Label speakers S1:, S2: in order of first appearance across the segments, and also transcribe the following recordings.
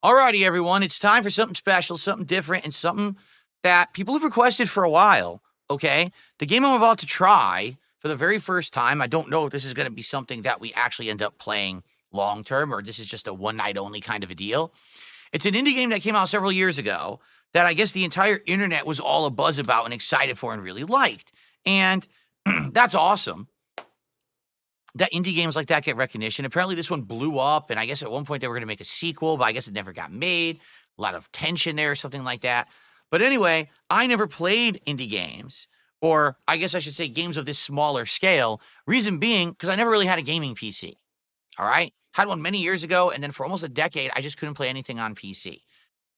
S1: Alrighty, everyone. It's time for something special, something different, and something that people have requested for a while. Okay. The game I'm about to try for the very first time, I don't know if this is going to be something that we actually end up playing long term or this is just a one night only kind of a deal. It's an indie game that came out several years ago that I guess the entire internet was all a buzz about and excited for and really liked. And that's awesome that indie games like that get recognition. Apparently, this one blew up, and I guess at one point they were going to make a sequel, but I guess it never got made. A lot of tension there, or something like that. But anyway, I never played indie games, or I guess I should say games of this smaller scale. Reason being, because I never really had a gaming PC. All right, had one many years ago, and then for almost a decade, I just couldn't play anything on PC.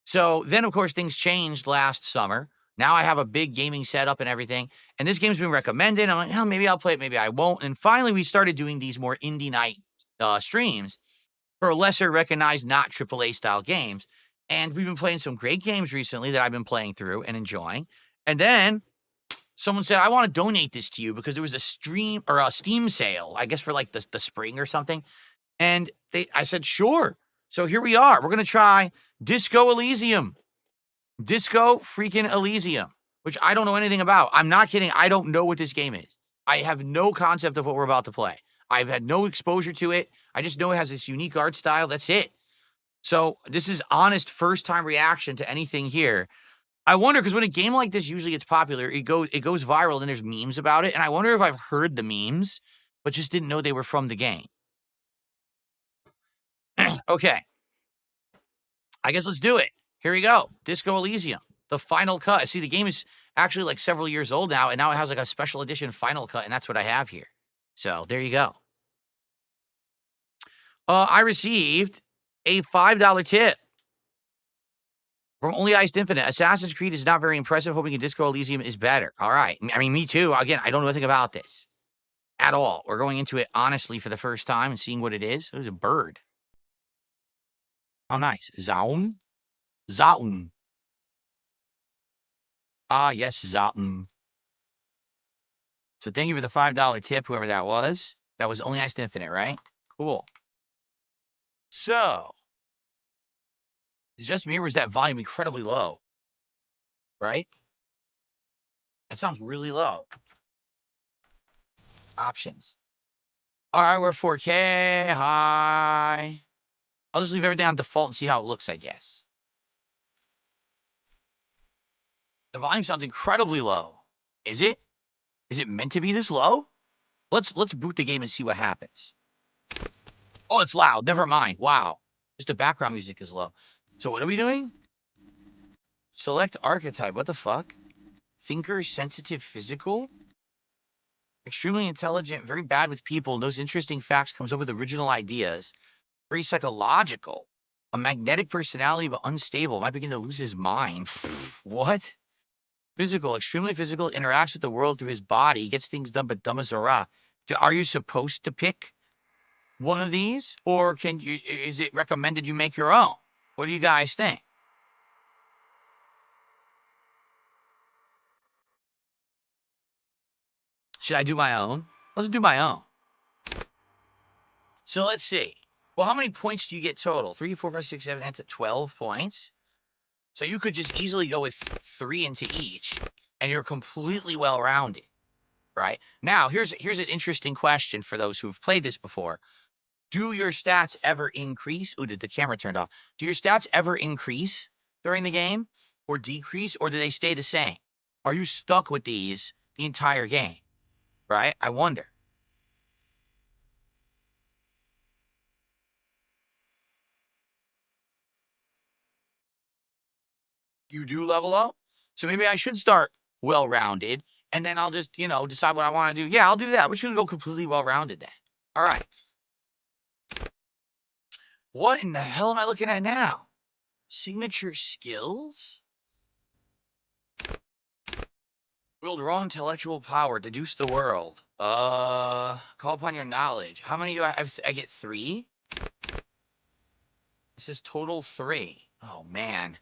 S1: So then, of course, things changed last summer. Now I have a big gaming setup and everything. And this game's been recommended. I'm like, oh, maybe I'll play it, maybe I won't. And finally, we started doing these more indie night streams for lesser recognized, not AAA style games. And we've been playing some great games recently that I've been playing through and enjoying. And then someone said, I want to donate this to you because there was a stream or a Steam sale, I guess for like the spring or something. And I said, sure. So here we are. We're going to try Disco Elysium. Disco freaking Elysium, which I don't know anything about. I'm not kidding. I don't know what this game is. I have no concept of what we're about to play. I've had no exposure to it. I just know it has this unique art style. That's it. So this is honest first time reaction to anything here. I wonder, because when a game like this usually gets popular, it goes viral and there's memes about it. And I wonder if I've heard the memes, but just didn't know they were from the game. Okay. I guess let's do it. Here we go. Disco Elysium, the final cut. See, the game is actually like several years old now, and now it has like a special edition final cut, and that's what I have here. So there you go. I received a $5 tip from Only Iced Infinite. Assassin's Creed is not very impressive. Hoping a Disco Elysium is better. All right. I mean, me too. Again, I don't know anything about this at all. We're going into it honestly for the first time and seeing what it is. It was a bird. Oh, nice. Zaun? Zaun. Ah, yes, Zaun. So thank you for the $5 tip, whoever that was. That was Only Iced Infinite, right? Cool. So, is it just me or was that volume incredibly low? Right? That sounds really low. Options. All right, we're 4K. Hi. I'll just leave everything on default and see how it looks, I guess. The volume sounds incredibly low. Is it? Is it meant to be this low? Let's boot the game and see what happens. Oh, it's loud. Never mind. Wow. Just the background music is low. So what are we doing? Select archetype. What the fuck? Thinker, sensitive, physical? Extremely intelligent, very bad with people, knows interesting facts, comes up with original ideas. Very psychological. A magnetic personality, but unstable. Might begin to lose his mind. What? Physical, extremely physical, interacts with the world through his body, gets things done, but dumb as a rock. Are you supposed to pick one of these? Or is it recommended you make your own? What do you guys think? Should I do my own? Let's do my own. So let's see. Well, how many points do you get total? 3, 4, 5, 6, 7, 8, 12 points. So you could just easily go with 3 into each, and you're completely well-rounded, right? Now, here's an interesting question for those who've played this before. Do your stats ever increase? Ooh, the camera turned off. Do your stats ever increase during the game, or decrease, or do they stay the same? Are you stuck with these the entire game, right? I wonder. You do level up? So maybe I should start well-rounded, and then I'll just, decide what I want to do. Yeah, I'll do that. We're just going to go completely well-rounded then. All right. What in the hell am I looking at now? Signature skills? Wield raw intellectual power, deduce the world. Call upon your knowledge. How many do I have? I get 3? This is total 3. Oh, man.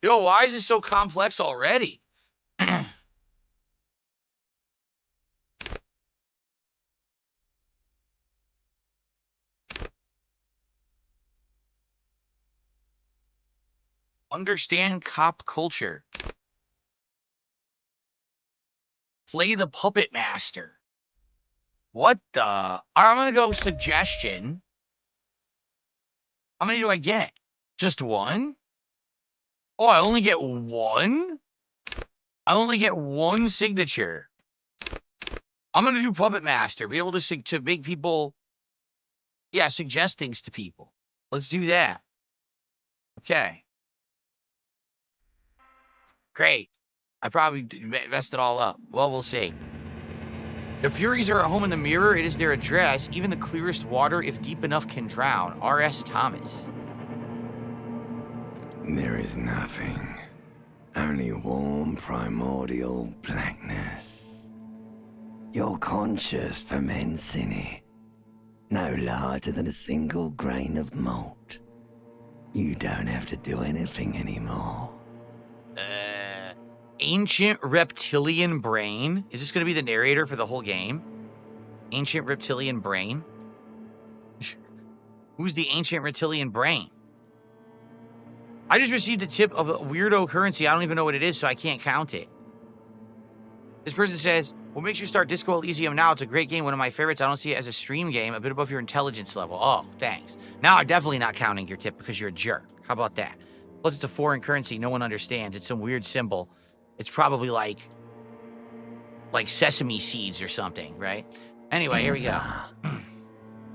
S1: Yo, why is this so complex already? Understand cop culture. Play the puppet master. What the? All right, I'm gonna go suggestion. How many do I get? Just one? Oh, I only get one? I only get one signature. I'm gonna do puppet master. Be able to make people, yeah, suggest things to people. Let's do that. Okay. Great. I probably messed it all up. Well, we'll see. The Furies are at home in the mirror. It is their address. Even the clearest water, if deep enough, can drown. R.S. Thomas.
S2: There is nothing. Only warm primordial blackness. Your conscious ferments in it. No larger than a single grain of malt. You don't have to do anything anymore.
S1: Ancient reptilian brain. Is this going to be the narrator for the whole game? Ancient reptilian brain. Who's the ancient reptilian brain? I just received a tip of a weirdo currency. I don't even know what it is, so I can't count it. This person says, what makes you start Disco Elysium now? It's a great game, one of my favorites. I don't see it as a stream game, a bit above your intelligence level. Oh, thanks. Now I'm definitely not counting your tip because you're a jerk. How about that? Plus, it's a foreign currency no one understands. It's some weird symbol. It's probably like sesame seeds or something, right? Anyway, here we go.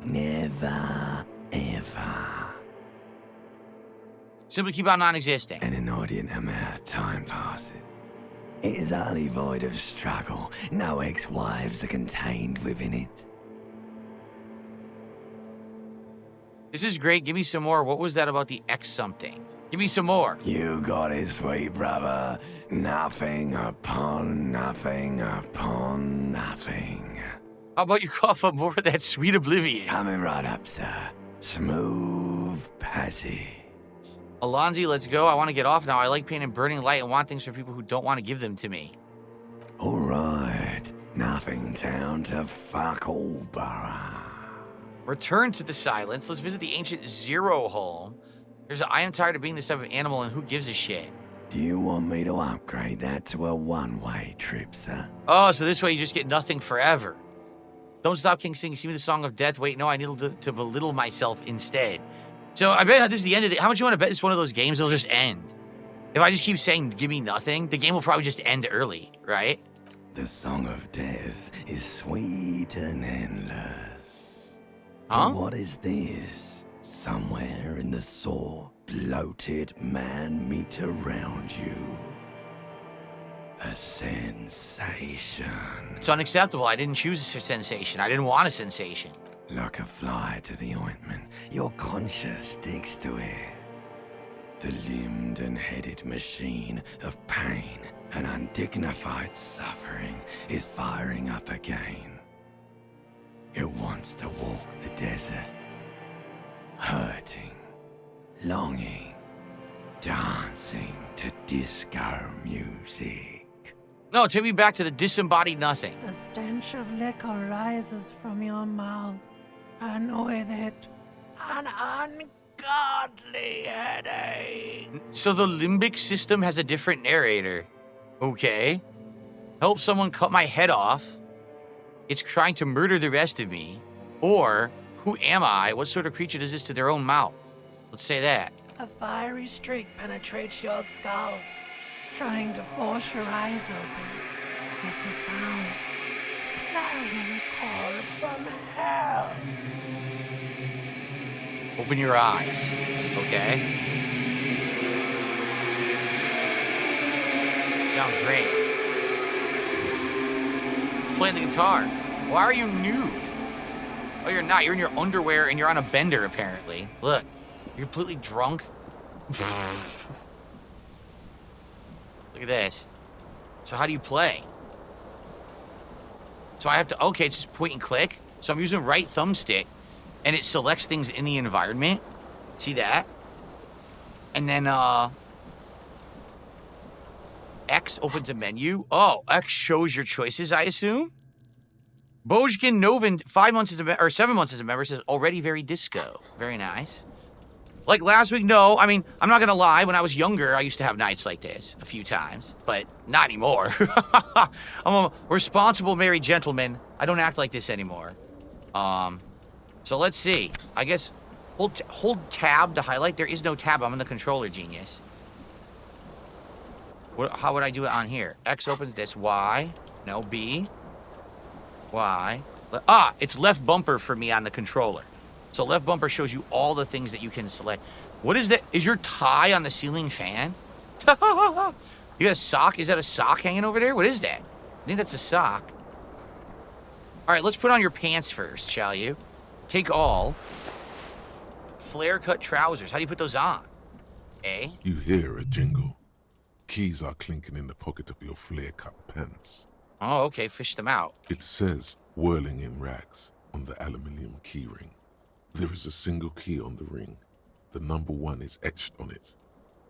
S2: Never, ever.
S1: Simply keep on non-existing.
S2: An inordinate amount of time passes. It is utterly void of struggle. No ex-wives are contained within it.
S1: This is great. Give me some more. What was that about the X something? Give me some more.
S2: You got it, sweet brother. Nothing upon nothing upon nothing.
S1: How about you cough up more of that sweet oblivion?
S2: Coming right up, sir. Smooth passage.
S1: Alonzi, let's go. I want to get off now. I like pain and burning light and want things for people who don't want to give them to me.
S2: All right. Nothing down to fuck all, borough.
S1: Return to the silence. Let's visit the ancient Zero home. I am tired of being this type of animal, and who gives a shit?
S2: Do you want me to upgrade that to a one-way trip, sir?
S1: Oh, so this way you just get nothing forever. Don't stop King singing. See me the song of death. Wait, no, I need to belittle myself instead. So I bet this is the end of it. How much you want to bet this is one of those games that'll just end? If I just keep saying, give me nothing, the game will probably just end early, right?
S2: The song of death is sweet and endless.
S1: Huh?
S2: But what is this? Somewhere in the sore, bloated man meet around you. A sensation.
S1: It's unacceptable. I didn't choose a sensation. I didn't want a sensation.
S2: Like a fly to the ointment, your conscience sticks to it. The limbed and headed machine of pain and undignified suffering is firing up again. It wants to walk the desert. Hurting, longing, dancing to disco music.
S1: No, take me back to the disembodied nothing.
S3: The stench of liquor rises from your mouth, and with it, an ungodly headache.
S1: So the limbic system has a different narrator. Okay. Help someone cut my head off. It's trying to murder the rest of me. Or, who am I? What sort of creature does this to their own mouth? Let's say that.
S3: A fiery streak penetrates your skull, trying to force your eyes open. It's a sound, a clarion call from hell.
S1: Open your eyes, okay? Sounds great. Who's playing the guitar? Why are you nude? Oh, you're not. You're in your underwear and you're on a bender, apparently. Look, you're completely drunk. Look at this. So how do you play? So I have to, okay, it's just point and click. So I'm using right thumbstick and it selects things in the environment. See that? And then, X opens a menu. Oh, X shows your choices, I assume? Bojkin Novin, 5 months as a 7 months as a member, says already very disco. Very nice. Like last week, no. I mean, I'm not gonna lie. When I was younger, I used to have nights like this a few times, but not anymore. I'm a responsible married gentleman. I don't act like this anymore. So let's see. I guess hold tab to highlight. There is no tab. I'm in the controller, genius. How would I do it on here? X opens this. Y. No, B. Y. It's left bumper for me on the controller. So left bumper shows you all the things that you can select. What is that? Is your tie on the ceiling fan? You got a sock? Is that a sock hanging over there? What is that? I think that's a sock. All right, let's put on your pants first, shall you? Take all. Flare cut trousers. How do you put those on? Eh?
S4: You hear a jingle. Keys are clinking in the pocket of your flare-cut pants.
S1: Oh, okay. Fish them out.
S4: It says, whirling in rags, on the aluminium key ring. There is a single key on the ring. The number 1 is etched on it.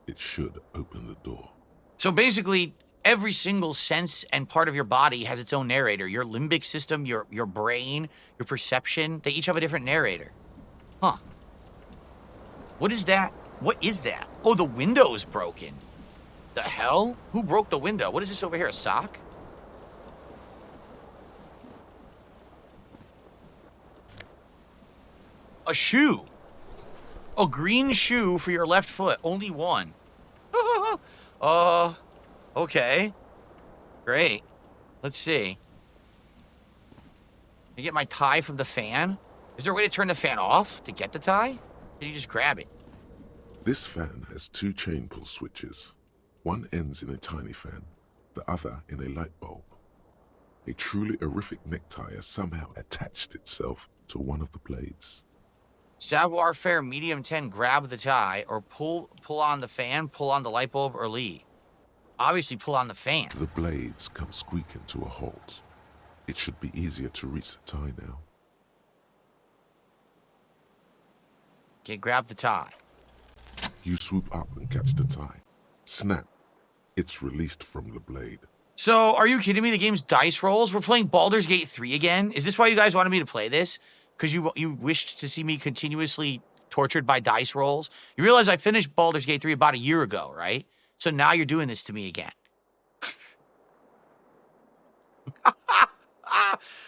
S4: It should open the door.
S1: So basically, every single sense and part of your body has its own narrator. Your limbic system, your brain, your perception, they each have a different narrator. Huh. What is that? What is that? Oh, the window's broken. The hell? Who broke the window? What is this over here, a sock? A shoe. A green shoe for your left foot. Only one. Okay. Great. Let's see. I get my tie from the fan? Is there a way to turn the fan off to get the tie? Can you just grab it?
S4: This fan has 2 chain pull switches. One ends in a tiny fan, the other in a light bulb. A truly horrific necktie has somehow attached itself to one of the blades.
S1: Savoir faire medium 10, grab the tie, or pull on the fan, pull on the light bulb, or lead. Obviously pull on the fan.
S4: The blades come squeaking to a halt. It should be easier to reach the tie now.
S1: Okay, grab the tie.
S4: You swoop up and catch the tie. Snap. It's released from the blade.
S1: So, are you kidding me? The game's dice rolls? We're playing Baldur's Gate 3 again? Is this why you guys wanted me to play this? Because you wished to see me continuously tortured by dice rolls? You realize I finished Baldur's Gate 3 about a year ago, right? So now you're doing this to me again.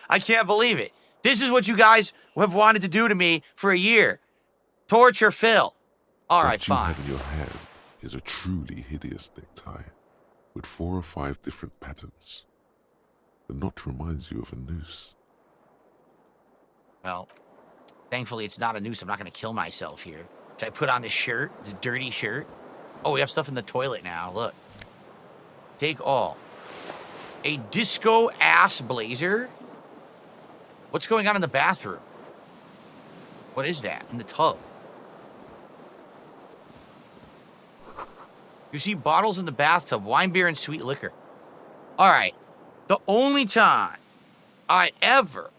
S1: I can't believe it. This is what you guys have wanted to do to me for a year. Torture Phil. All right, fine.
S4: What you have in your hand is a truly hideous necktie with 4 or 5 different patterns. The knot reminds you of a noose.
S1: Well, thankfully it's not a noose. I'm not going to kill myself here. Should I put on this shirt, this dirty shirt? Oh, we have stuff in the toilet now. Look. Take all. A disco ass blazer? What's going on in the bathroom? What is that in the tub? You see bottles in the bathtub, wine, beer, and sweet liquor. All right. The only time I ever...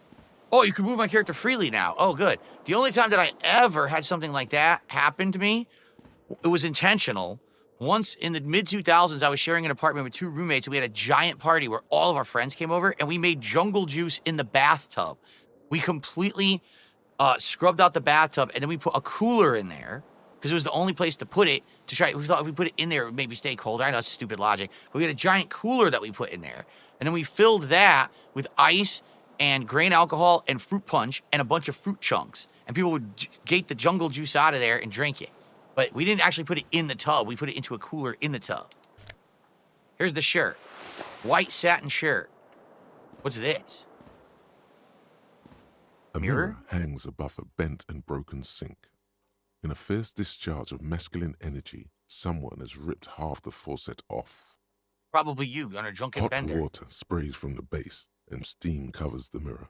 S1: Oh, you can move my character freely now. Oh, good. The only time that I ever had something like that happen to me, it was intentional. Once in the mid-2000s, I was sharing an apartment with 2 roommates, and we had a giant party where all of our friends came over, and we made jungle juice in the bathtub. We completely scrubbed out the bathtub, and then we put a cooler in there, because it was the only place to put it, to try. We thought if we put it in there, it would maybe stay colder. I know it's stupid logic, but we had a giant cooler that we put in there, and then we filled that with ice and grain alcohol and fruit punch and a bunch of fruit chunks, and people would get the jungle juice out of there and drink it. But we didn't actually put it in the tub. We put it into a cooler in the tub. Here's the shirt. White satin shirt. What's this?
S4: A mirror hangs above a bent and broken sink. In a fierce discharge of masculine energy, someone has ripped half the faucet off.
S1: Probably you on a drunken
S4: Hot
S1: bender.
S4: water sprays from the base, and steam covers the mirror.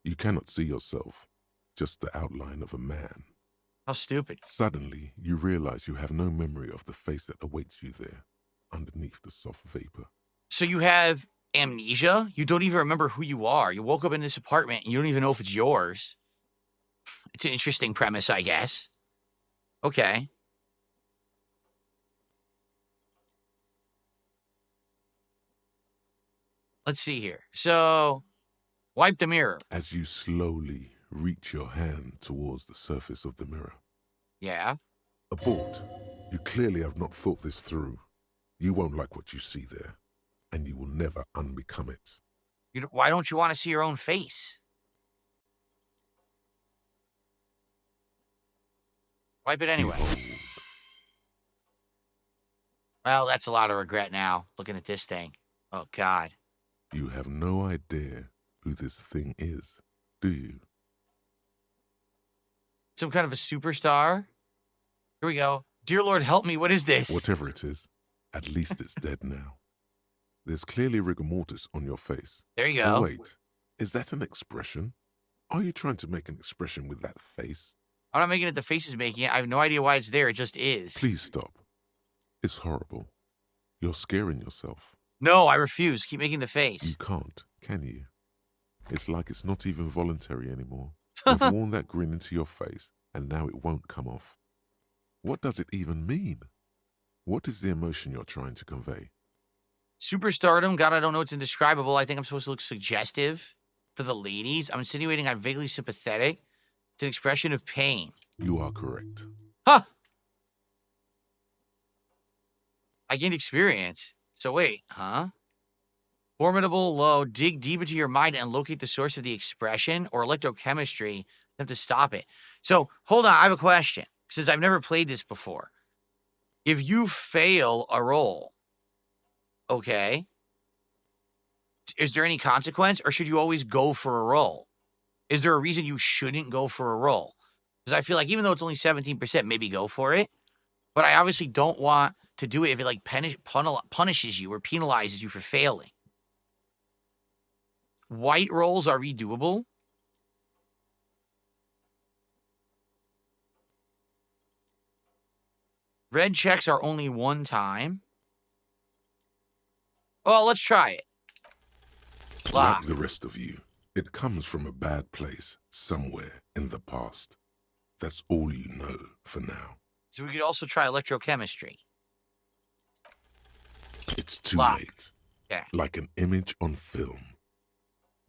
S4: You cannot see yourself, just the outline of a man.
S1: How stupid.
S4: Suddenly, you realize you have no memory of the face that awaits you there, underneath the soft vapor.
S1: So you have amnesia? You don't even remember who you are. You woke up in this apartment and you don't even know if it's yours. It's an interesting premise, I guess. Okay. Let's see here. So, wipe the mirror.
S4: As you slowly reach your hand towards the surface of the mirror,
S1: Yeah.
S4: Abort. You clearly have not thought this through. You won't like what you see there, and you will never unbecome it.
S1: Why don't you want to see your own face? Wipe it anyway.
S4: Behold.
S1: Well, that's a lot of regret now, looking at this thing. Oh, God.
S4: You have no idea who this thing is, do you?
S1: Some kind of a superstar? Here we go. Dear Lord, help me. What is this?
S4: Whatever it is, at least it's dead now. There's clearly rigor mortis on your face.
S1: There you
S4: Oh,
S1: go.
S4: wait, is that an expression? Are you trying to make an expression with that face?
S1: I'm not making it the face is making it. I have no idea why it's there. It just is.
S4: Please stop. It's horrible. You're scaring yourself.
S1: No, I refuse. Keep making the
S4: You
S1: face.
S4: can't, can you? It's like it's not even voluntary anymore. You've worn that grin into your face, and now it won't come off. What does it even mean? What is the emotion you're trying to convey?
S1: Superstardom. God, I don't know. It's indescribable. I think I'm supposed to look suggestive for the ladies. I'm insinuating I'm vaguely sympathetic. It's an expression of pain.
S4: You are correct.
S1: Huh. I gained experience. So wait, huh? Formidable low. Dig deep into your mind and locate the source of the expression or electrochemistry. Have to stop it. So hold on. I have a question. Since I've never played this before. If you fail a roll, okay, is there any consequence or should you always go for a roll? Is there a reason you shouldn't go for a roll? Because I feel like even though it's only 17%, maybe go for it. But I obviously don't want to do it if it like punishes you or penalizes you for failing. White rolls are redoable. Red checks are only one time. Well, let's try it. Lock.
S4: Like the rest of you, it comes from a bad place somewhere in the past. That's all you know for now.
S1: So we could also try electrochemistry.
S4: It's too
S1: Lock.
S4: late.
S1: Yeah.
S4: Like an image on film.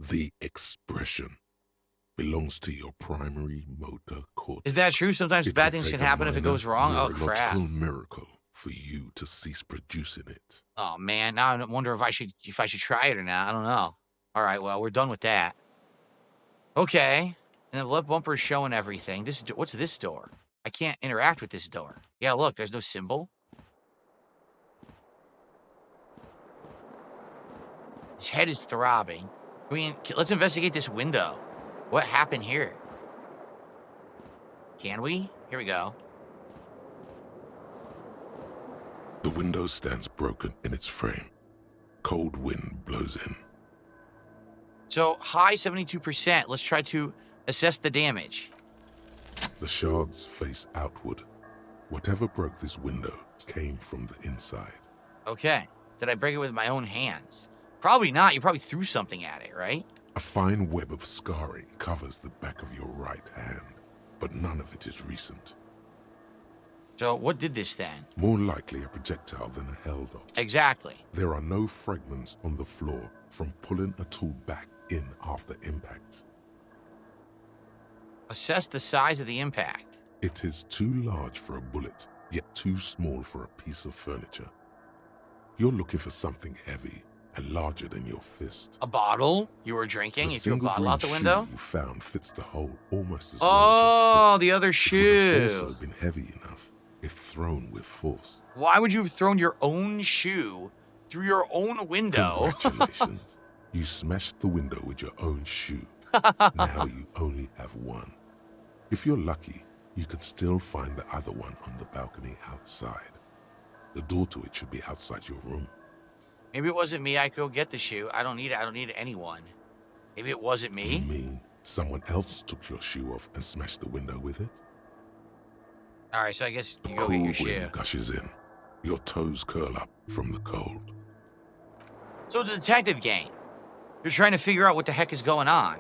S4: The expression belongs to your primary motor cortex.
S1: Is that true? Sometimes
S4: It
S1: bad
S4: will
S1: things
S4: take
S1: can
S4: a
S1: happen if it goes
S4: minor
S1: wrong. Oh, crap.
S4: neurological miracle for you to cease producing it.
S1: Oh, man. Now I wonder if I should try it or not. I don't know. All right, well, we're done with that. Okay. And the left bumper is showing everything. What's this door? I can't interact with this door. Yeah, look, there's no symbol. His head is throbbing. I mean, let's investigate this window. What happened here? Can we? Here we go.
S4: The window stands broken in its frame. Cold wind blows in.
S1: So, high 72%. Let's try to assess the damage.
S4: The shards face outward. Whatever broke this window came from the inside.
S1: Okay. Did I break it with my own hands? Probably not. You probably threw something at it, right?
S4: A fine web of scarring covers the back of your right hand, but none of it is recent.
S1: So, what did this then?
S4: More likely a projectile than a held object.
S1: Exactly.
S4: There are no fragments on the floor from pulling a tool back in after impact.
S1: Assess the size of the impact.
S4: It is too large for a bullet, yet too small for a piece of furniture. You're looking for something heavy and larger than your fist.
S1: A bottle you were drinking?
S4: The
S1: You threw a
S4: single
S1: bottle
S4: green
S1: out the window?
S4: shoe you found fits the hole almost as
S1: Oh,
S4: well as
S1: the other
S4: your foot. It would have
S1: shoe.
S4: also been heavy enough if thrown with force.
S1: Why would you have thrown your own shoe through your own window?
S4: Congratulations. You smashed the window with your own shoe. Now you only have one. If you're lucky, you could still find the other one on the balcony outside. The door to it should be outside your room.
S1: Maybe it wasn't me. I could go get the shoe. I don't need it. I don't need anyone. Maybe it wasn't
S4: You
S1: me.
S4: mean someone else took your shoe off and smashed the window with it?
S1: All right, so I guess
S4: The
S1: you go
S4: cool
S1: get your shoe.
S4: wind gushes in. Your toes curl up from the cold.
S1: So it's a detective game. You're trying to figure out what the heck is going on.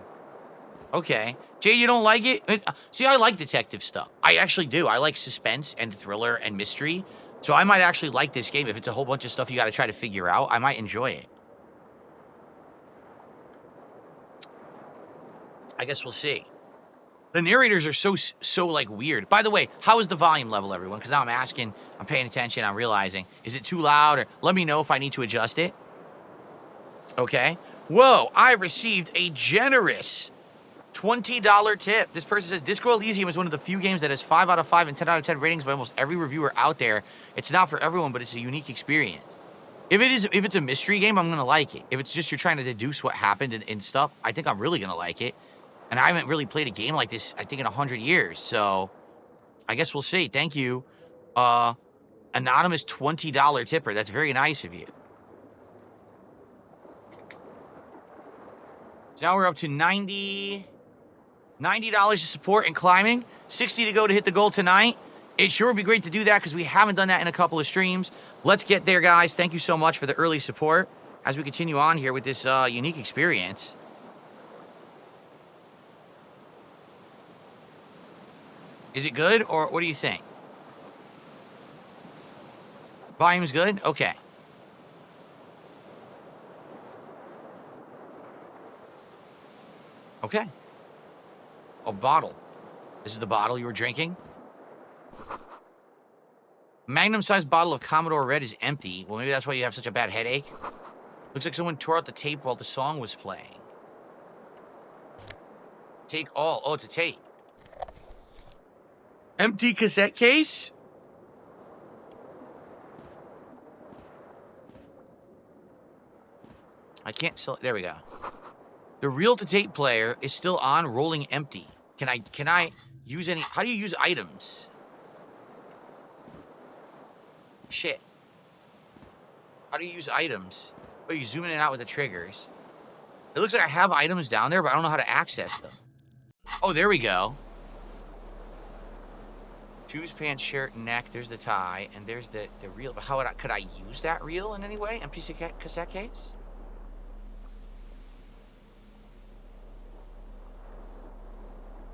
S1: Okay. Jay, you don't like it? See, I like detective stuff. I actually do. I like suspense and thriller and mystery. So I might actually like this game. If it's a whole bunch of stuff you got to try to figure out, I might enjoy it. I guess we'll see. The narrators are so like weird. By the way, how is the volume level, everyone? Because now I'm asking, I'm paying attention, I'm realizing. Is it too loud? Or let me know if I need to adjust it. Okay. Whoa, I received a generous $20 tip. This person says, Disco Elysium is one of the few games that has 5 out of 5 and 10 out of 10 ratings by almost every reviewer out there. It's not for everyone, but it's a unique experience. If it's a mystery game, I'm gonna like it. If it's just you're trying to deduce what happened and stuff, I think I'm really gonna like it. And I haven't really played a game like this, I think, in 100 years. So I guess we'll see. Thank you. Anonymous $20 tipper. That's very nice of you. So now we're up to $90 to support and climbing. 60 to go to hit the goal tonight. It sure would be great to do that because we haven't done that in a couple of streams. Let's get there, guys. Thank you so much for the early support as we continue on here with this unique experience. Is it good, or what do you think? Volume's good? Okay. Okay. A bottle. This is the bottle you were drinking? Magnum-sized bottle of Commodore Red is empty. Well, maybe that's why you have such a bad headache. Looks like someone tore out the tape while the song was playing. Take all. Oh, it's a tape. Empty cassette case? I can't sell it. There we go. The reel-to-tape player is still on, rolling empty. Can I use any... How do you use items? Shit. How do you use items? Oh, you zoom in and out with the triggers. It looks like I have items down there, but I don't know how to access them. Oh, there we go. Shoes, pants, shirt, neck. There's the tie, and there's the reel. But how could I use that reel in any way? Empty cassette case?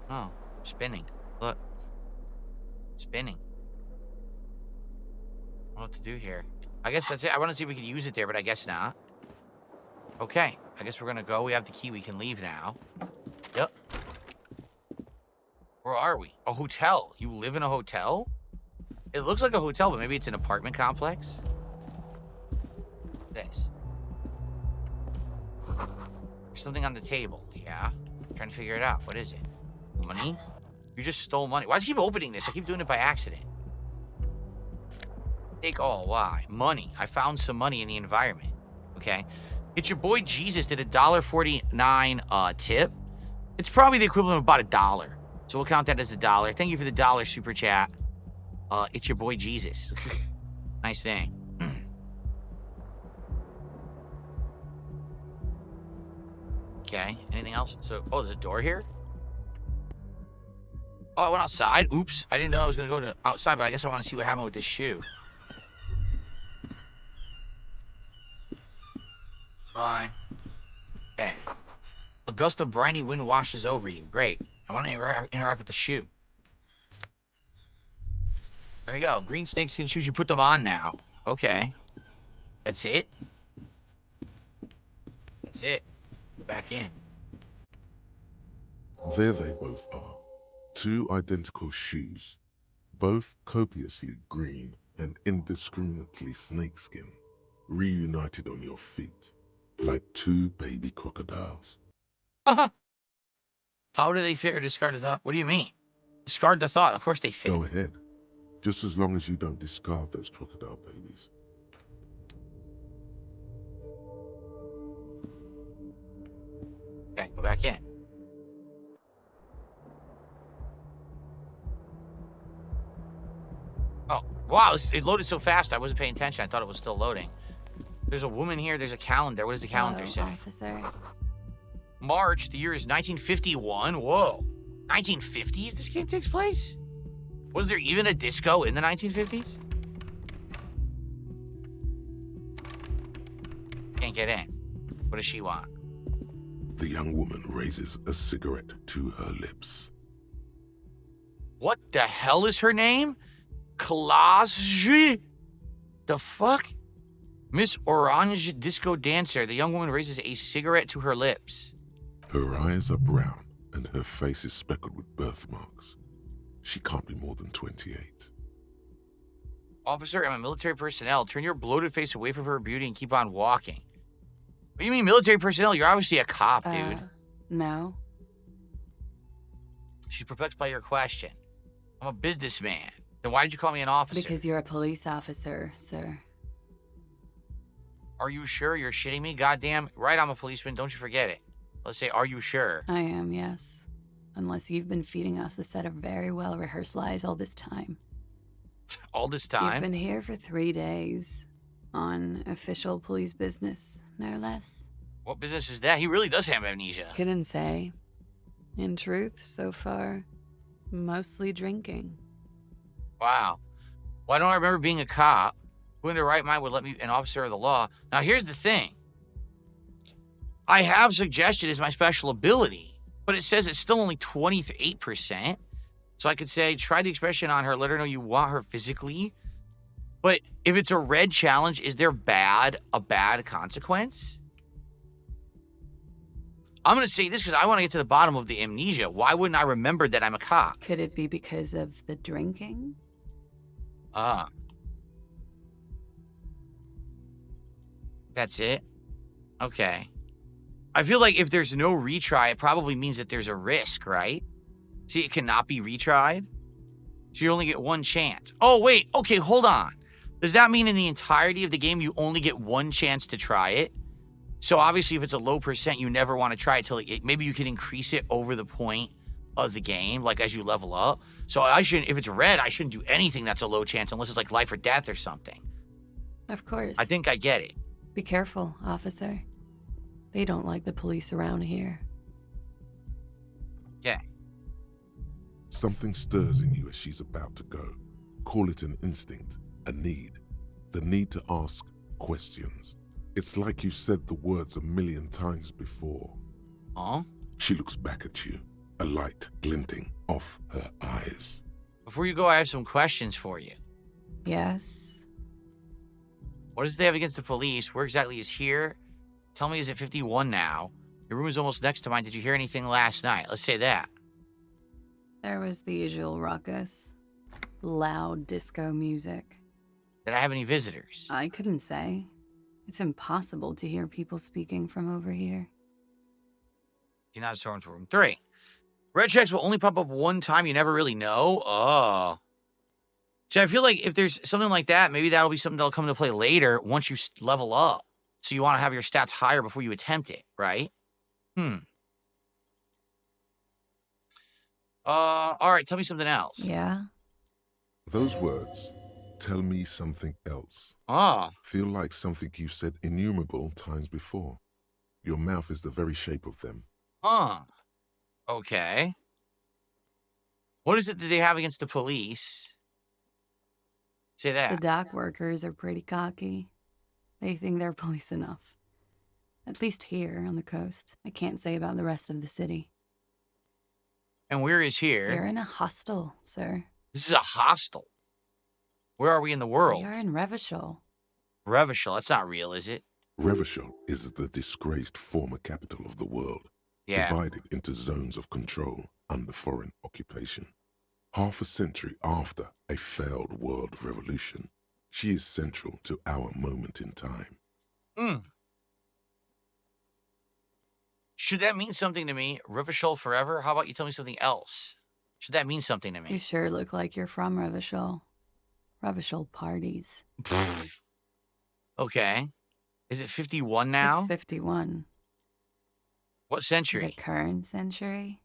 S1: Oh, spinning. Look. Spinning. I don't know what to do here. I guess that's it. I want to see if we can use it there, but I guess not. Okay. I guess we're going to go. We have the key. We can leave now. Yep. Where are we? A hotel. You live in a hotel? It looks like a hotel, but maybe it's an apartment complex. This. There's something on the table. Yeah. I'm trying to figure it out. What is it? Money? You just stole money. Why do you keep opening this? I keep doing it by accident. Take all. Why? Money. I found some money in the environment. Okay. It's your boy Jesus did a $1.49 tip. It's probably the equivalent of about $1. So we'll count that as $1. Thank you for the $1 super chat. It's your boy Jesus. Nice thing. Okay. Anything else? So, oh, there's a door here? Oh, I went outside. Oops. I didn't know I was going to go to outside, but I guess I want to see what happened with this shoe. Bye. Okay. A gust of briny wind washes over you. Great. I want to interact with the shoe. There you go. Green snakeskin shoes. You put them on now. Okay. That's it? That's it. Back in.
S4: There they both are. 2 identical shoes. Both copiously green and indiscriminately snakeskin. Reunited on your feet. Like 2 baby crocodiles.
S1: How do they fit or discard the thought? What do you mean? Discard the thought. Of course they fit.
S4: Go ahead. Just as long as you don't discard those crocodile babies.
S1: Okay, go back in. Oh, wow. It loaded so fast. I wasn't paying attention. I thought it was still loading. There's a woman here. There's a calendar. What does the calendar say?
S5: Officer.
S1: March, the year is 1951. Whoa. 1950s this game takes place? Was there even a disco in the 1950s? Can't get in. What does she want?
S4: The young woman raises a cigarette to her lips.
S1: What the hell is her name? Klaasje? The fuck? Miss Orange Disco Dancer. The young woman raises a cigarette to her lips.
S4: Her eyes are brown and her face is speckled with birthmarks. She can't be more than 28.
S1: Officer, I'm a military personnel. Turn your bloated face away from her beauty and keep on walking. What do you mean military personnel? You're obviously a cop, dude.
S5: No.
S1: She's perplexed by your question. I'm a businessman. Then why did you call me an officer?
S5: Because you're a police officer, sir.
S1: Are you sure? You're shitting me? Goddamn. Right, I'm a policeman. Don't you forget it. Let's say, are you sure?
S5: I am, yes. Unless you've been feeding us a set of very well-rehearsed lies all this time.
S1: All this
S5: You've
S1: time?
S5: been here for 3 days. On official police business, no less.
S1: What business is that? He really does have amnesia.
S5: Couldn't say. In truth, so far, mostly drinking.
S1: Wow. Why don't I remember being a cop? Who in their right mind would let me an officer of the law? Now, here's the thing. I have suggestion as my special ability, but it says it's still only 28%. So I could say, try the expression on her, let her know you want her physically. But if it's a red challenge, is there a bad consequence? I'm going to say this because I want to get to the bottom of the amnesia. Why wouldn't I remember that I'm a cop?
S5: Could it be because of the drinking?
S1: That's it? Okay. I feel like if there's no retry, it probably means that there's a risk, right? See, it cannot be retried. So you only get one chance. Oh, wait. Okay, hold on. Does that mean in the entirety of the game, you only get one chance to try it? So obviously, if it's a low percent, you never want to try it till maybe you can increase it over the point of the game, like as you level up. So if it's red, I shouldn't do anything that's a low chance unless it's like life or death or something.
S5: Of course.
S1: I think I get it.
S5: Be careful, officer. They don't like the police around here.
S1: Yeah.
S4: Something stirs in you as she's about to go. Call it an instinct, a need. The need to ask questions. It's like you said the words a million times before.
S1: Huh?
S4: She looks back at you, a light glinting off her eyes.
S1: Before you go, I have some questions for you.
S5: Yes?
S1: What does they have against the police? Where exactly is here? Tell me, is it 51 now? Your room is almost next to mine. Did you hear anything last night? Let's say that.
S5: There was the usual ruckus. Loud disco music.
S1: Did I have any visitors?
S5: I couldn't say. It's impossible to hear people speaking from over here.
S1: You're not storm to room 3. Red checks will only pop up one time. You never really know. Oh. So I feel like if there's something like that, maybe that'll be something that'll come into play later once you level up. So you want to have your stats higher before you attempt it, right? All right, tell me something else.
S5: Yeah?
S4: Those words, tell me something else,
S1: Ah.
S4: feel like something you've said innumerable times before. Your mouth is the very shape of them.
S1: Okay. What is it that they have against the police? Say
S5: The
S1: that.
S5: dock workers are pretty cocky. They think they're police enough. At least here on the coast. I can't say about the rest of the city.
S1: And where is
S5: You're
S1: here?
S5: in a hostel, sir.
S1: This is a hostel. Where are we in the world?
S5: We are in Revachol.
S1: Revachol. That's not real, is it?
S4: Revachol is the disgraced former capital of the world,
S1: Yeah.
S4: divided into zones of control under foreign occupation. Half a century after a failed world revolution, she is central to our moment in time.
S1: Should that mean something to me? Revachol forever? How about you tell me something else? Should that mean something to
S5: You
S1: me?
S5: sure look like you're from Revachol. Revachol parties.
S1: Okay. Is it 51 now?
S5: It's 51.
S1: What
S5: The
S1: century?
S5: current century?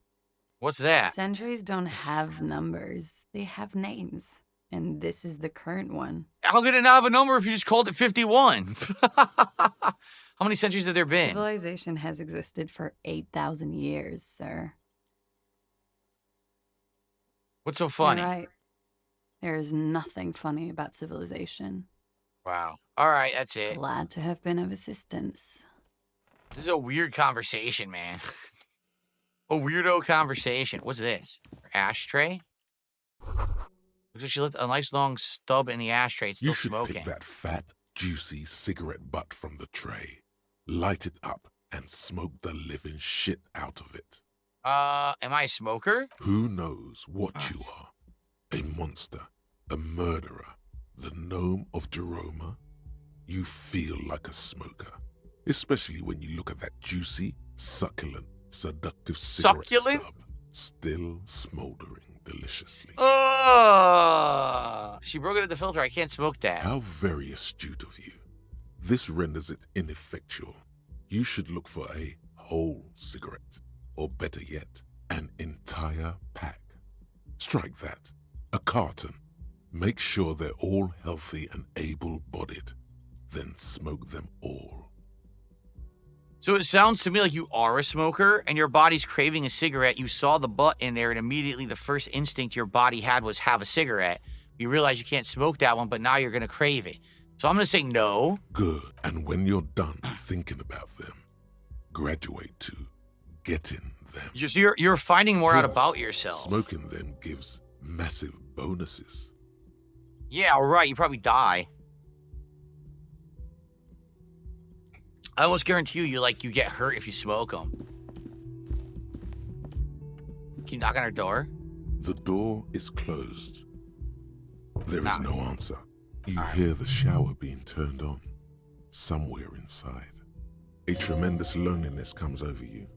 S1: What's that?
S5: Centuries don't have numbers. They have names. And this is the current one.
S1: How could it not have a number if you just called it 51? How many centuries have there been?
S5: Civilization has existed for 8,000 years, sir.
S1: What's so funny?
S5: You're right. There is nothing funny about civilization.
S1: Wow. All right, that's it.
S5: Glad to have been of assistance.
S1: This is a weird conversation, man. A weirdo conversation. What's this? Ashtray? Looks like she left a nice long stub in the ashtray. It's still
S4: You should
S1: smoking.
S4: pick that fat, juicy cigarette butt from the tray, light it up, and smoke the living shit out of it.
S1: Am I a smoker?
S4: Who knows what you are? A monster, a murderer, the gnome of Jeroma? You feel like a smoker, especially when you look at that juicy, succulent, seductive cigarette
S1: Succulent?
S4: stub, still smoldering deliciously.
S1: She broke it at the filter. I can't smoke that.
S4: How very astute of you. This renders it ineffectual. You should look for a whole cigarette, or better yet, an entire pack. Strike that. A carton. Make sure they're all healthy and able-bodied. Then smoke them all.
S1: So it sounds to me like you are a smoker and your body's craving a cigarette. You saw the butt in there and immediately the first instinct your body had was have a cigarette. You realize you can't smoke that one, but now you're going to crave it. So I'm going to say no.
S4: Good. And when you're done thinking about them, graduate to getting them.
S1: You're finding more out about yourself.
S4: Smoking them gives massive bonuses.
S1: Yeah, right. You probably die. I almost guarantee you get hurt if you smoke them. Can you knock on her door?
S4: The door is closed. There is
S1: Knock.
S4: no answer. You hear the shower being turned on. Somewhere inside. A tremendous loneliness comes over you.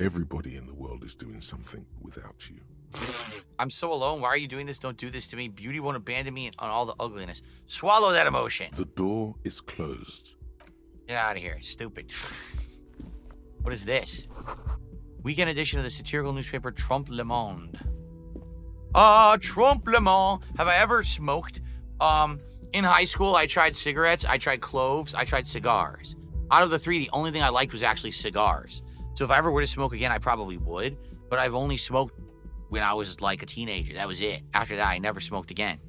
S4: Everybody in the world is doing something without you.
S1: I'm so alone. Why are you doing this? Don't do this to me. Beauty won't abandon me on all the ugliness. Swallow that emotion.
S4: The door is closed.
S1: Get out of here. Stupid. What is this? Weekend edition of the satirical newspaper Trump Le Monde. Trump Le Monde. Have I ever smoked? In high school, I tried cigarettes, I tried cloves, I tried cigars. Out of the three, the only thing I liked was actually cigars. So if I ever were to smoke again, I probably would. But I've only smoked when I was like a teenager. That was it. After that, I never smoked again.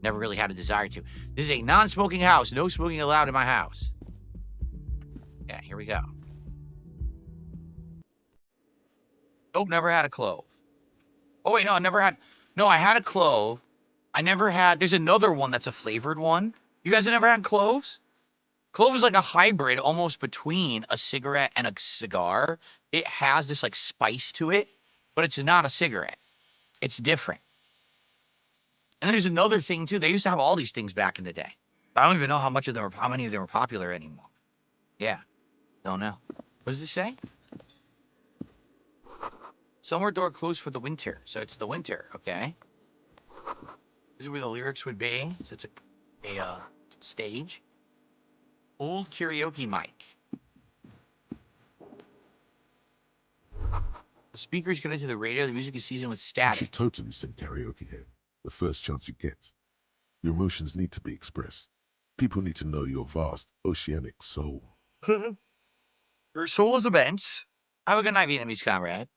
S1: Never really had a desire to. This is a non-smoking house. No smoking allowed in my house. Yeah, here we go. Nope, never had a clove. Oh, wait, no, I never had... No, I had a clove. I never had... There's another one that's a flavored one. You guys have never had cloves? Clove is like a hybrid almost between a cigarette and a cigar. It has this like spice to it, but it's not a cigarette. It's different. And there's another thing too. They used to have all these things back in the day. I don't even know how many of them are popular anymore. Yeah. Don't know. What does this say? Summer door closed for the winter. So it's the winter, okay? This is where the lyrics would be. So it's a stage. Old karaoke mic. The speakers connected to the radio. The music is seasoned with
S4: You
S1: static.
S4: should totally sing karaoke here. The first chance you get. Your emotions need to be expressed. People need to know your vast, oceanic soul.
S1: Your soul is immense. Have a good night, Vietnamese comrade.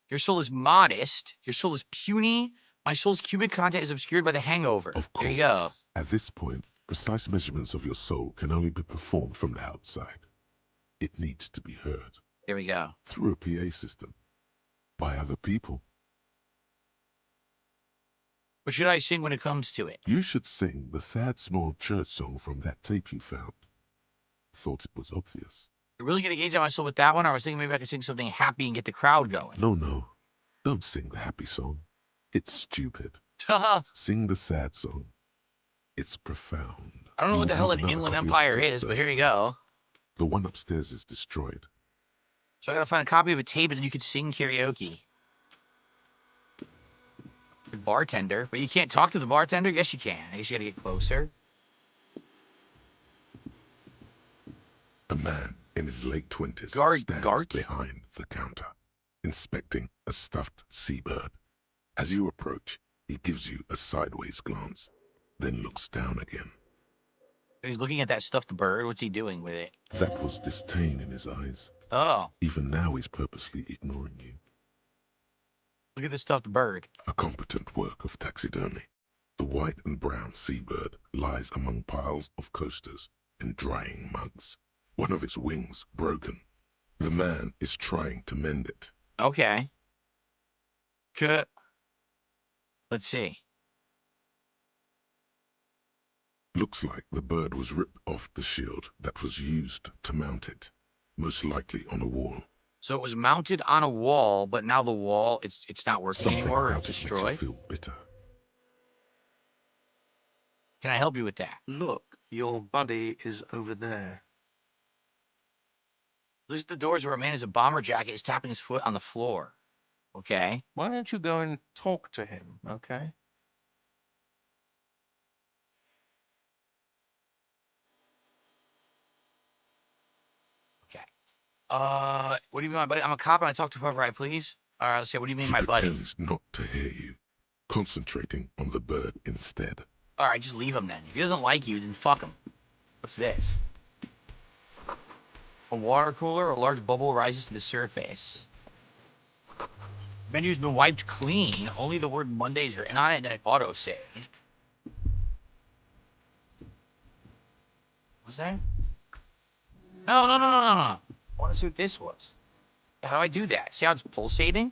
S1: Your soul is modest. Your soul is puny. My soul's cubic content is obscured by the hangover.
S4: Of course.
S1: There you go.
S4: At this point, precise measurements of your soul can only be performed from the outside. It needs to be heard.
S1: There we go.
S4: Through a PA system. By other people.
S1: What should I sing when it comes to it?
S4: You should sing the sad small church song from that tape you found. Thought it was obvious.
S1: You're really going to gauge on my soul with that one? Or I was thinking maybe I could sing something happy and get the crowd going.
S4: No. Don't sing the happy song. It's stupid.
S1: I
S4: Sing the sad song. It's profound.
S1: don't know what the hell an
S4: You'll have
S1: Inland
S4: another
S1: Empire
S4: copy of
S1: is,
S4: it
S1: but here
S4: first.
S1: you go.
S4: The one upstairs is destroyed.
S1: So I gotta find a copy of a tape and then you could sing karaoke. The bartender, but you can't talk to the bartender? Yes, you can. I guess you gotta get closer.
S4: A man in his late 20s stands
S1: Gart?
S4: behind the counter, inspecting a stuffed seabird. As you approach, he gives you a sideways glance, then looks down again.
S1: He's looking at that stuffed bird. What's he doing with it?
S4: That was disdain in his eyes.
S1: Oh,
S4: Even now he's purposely ignoring you.
S1: look at the stuffed bird.
S4: A competent work of taxidermy. The white and brown seabird lies among piles of coasters and drying mugs. One of its wings broken. The man is trying to mend it.
S1: Okay. Cut. Let's see.
S4: Looks like the bird was ripped off the shield that was used to mount it, most likely on a wall.
S1: So it was mounted on a wall, but now the wall, it's not working
S4: Something
S1: anymore.
S4: about
S1: It's
S4: it makes you
S1: destroyed.
S4: feel bitter.
S1: Can I help you with that?
S6: Look, your buddy is over there.
S1: Listen to the doors where a man in a bomber jacket is tapping his foot on the floor. Okay.
S6: Why don't you go and talk to him, okay?
S1: Okay. What do you mean, my buddy? I'm a cop and I talk to whoever I please. All right, let's say, what do you mean, my buddy?
S4: Pretends not to hear you, concentrating on the bird instead.
S1: All right, just leave him then. If he doesn't like you, then fuck him. What's this? A water cooler, a large bubble rises to the surface. Menu's been wiped clean. Only the word Monday is written on it, and then it auto-saved. What's that? No. I want to see what this was. How do I do that? See how it's pulsating?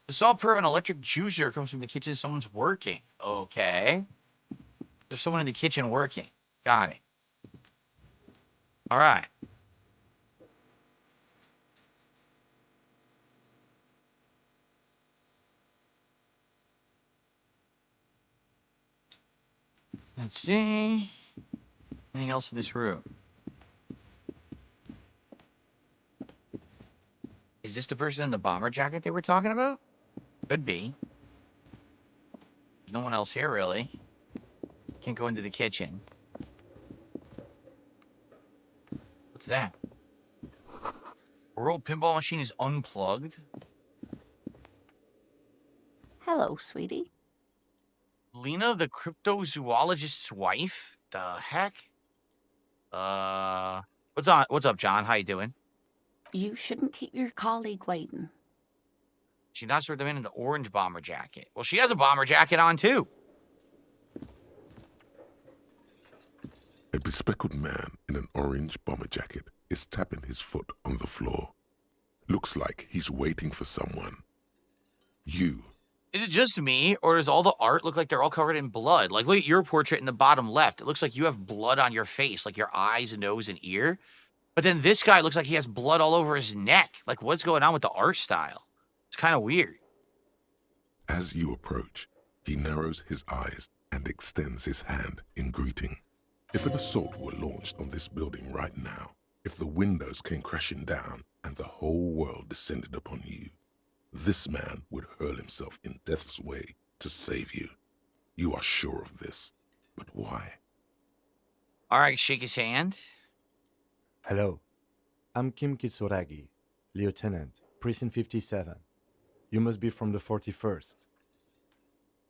S1: The salt per of an electric juicer comes from the kitchen. Someone's working. Okay. There's someone in the kitchen working. Got it. All right. Let's see. Anything else in this room? Is this the person in the bomber jacket they were talking about? Could be. There's no one else here, really. Can't go into the kitchen. What's that? World pinball machine is unplugged.
S7: Hello, sweetie.
S1: Lena, the cryptozoologist's wife? The heck? What's up, John? How you doing?
S7: You shouldn't keep your colleague waiting.
S1: She nods toward the man in the orange bomber jacket. Well, she has a bomber jacket on, too.
S4: A bespectacled man in an orange bomber jacket is tapping his foot on the floor. Looks like he's waiting for someone. You.
S1: Is it just me, or does all the art look like they're all covered in blood? Like, look at your portrait in the bottom left. It looks like you have blood on your face, like your eyes, nose, and ear. But then this guy looks like he has blood all over his neck. Like, what's going on with the art style? It's kind of weird.
S4: As you approach, he narrows his eyes and extends his hand in greeting. If an assault were launched on this building right now, if the windows came crashing down and the whole world descended upon you, this man would hurl himself in death's way to save you. You are sure of this, but why?
S1: All right, shake his hand.
S8: Hello, I'm Kim Kitsuragi, Lieutenant, Precinct 57. You must be from the 41st.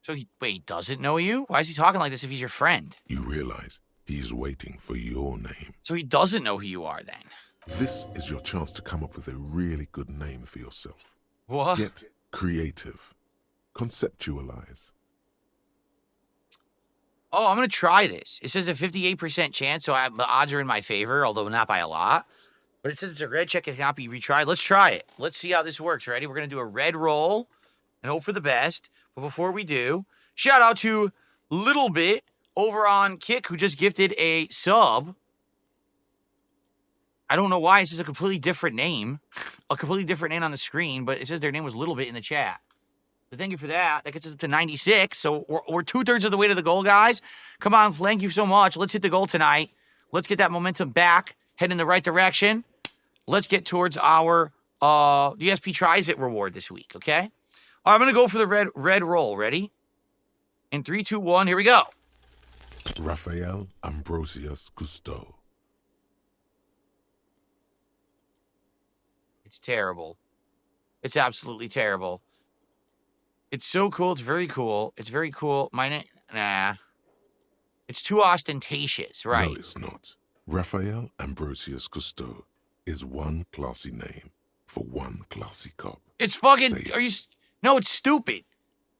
S1: So, wait, he doesn't know you? Why is he talking like this if he's your friend?
S4: You realize he's waiting for your name.
S1: So he doesn't know who you are, then.
S4: This is your chance to come up with a really good name for yourself.
S1: What?
S4: Get creative. Conceptualize.
S1: Oh, I'm going to try this. It says a 58% chance, so the odds are in my favor, although not by a lot. But it says it's a red check. It cannot be retried. Let's try it. Let's see how this works. Ready? We're going to do a red roll and hope for the best. But before we do, shout out to Little Bit over on Kick, who just gifted a sub. I don't know why. It says a completely different name. A completely different name on the screen, but it says their name was Little Bit in the chat. So thank you for that. That gets us up to 96. So we're 2/3 of the way to the goal, guys. Come on, thank you so much. Let's hit the goal tonight. Let's get that momentum back. Head in the right direction. Let's get towards our DSP Tries It reward this week, okay? All right, I'm going to go for the red roll. Ready? In 3, 2, 1, here we go.
S4: Raphael Ambrosius Cousteau.
S1: It's terrible. It's absolutely terrible. It's so cool. It's very cool. It's very cool. Nah. It's too ostentatious, right?
S4: No, it's not. Raphael Ambrosius Cousteau is one classy name for one classy cop.
S1: It's fucking...
S4: Say it.
S1: Are you... No, it's stupid.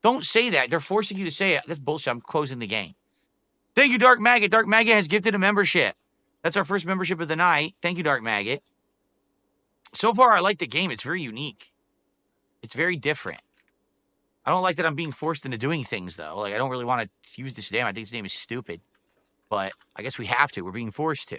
S1: Don't say that. They're forcing you to say it. That's bullshit. I'm closing the game. Thank you, Dark Maggot. Dark Maggot has gifted a membership. That's our first membership of the night. Thank you, Dark Maggot. So far, I like the game. It's very unique. It's very different. I don't like that I'm being forced into doing things, though. Like, I don't really want to use this name. I think this name is stupid. But I guess we have to. We're being forced to.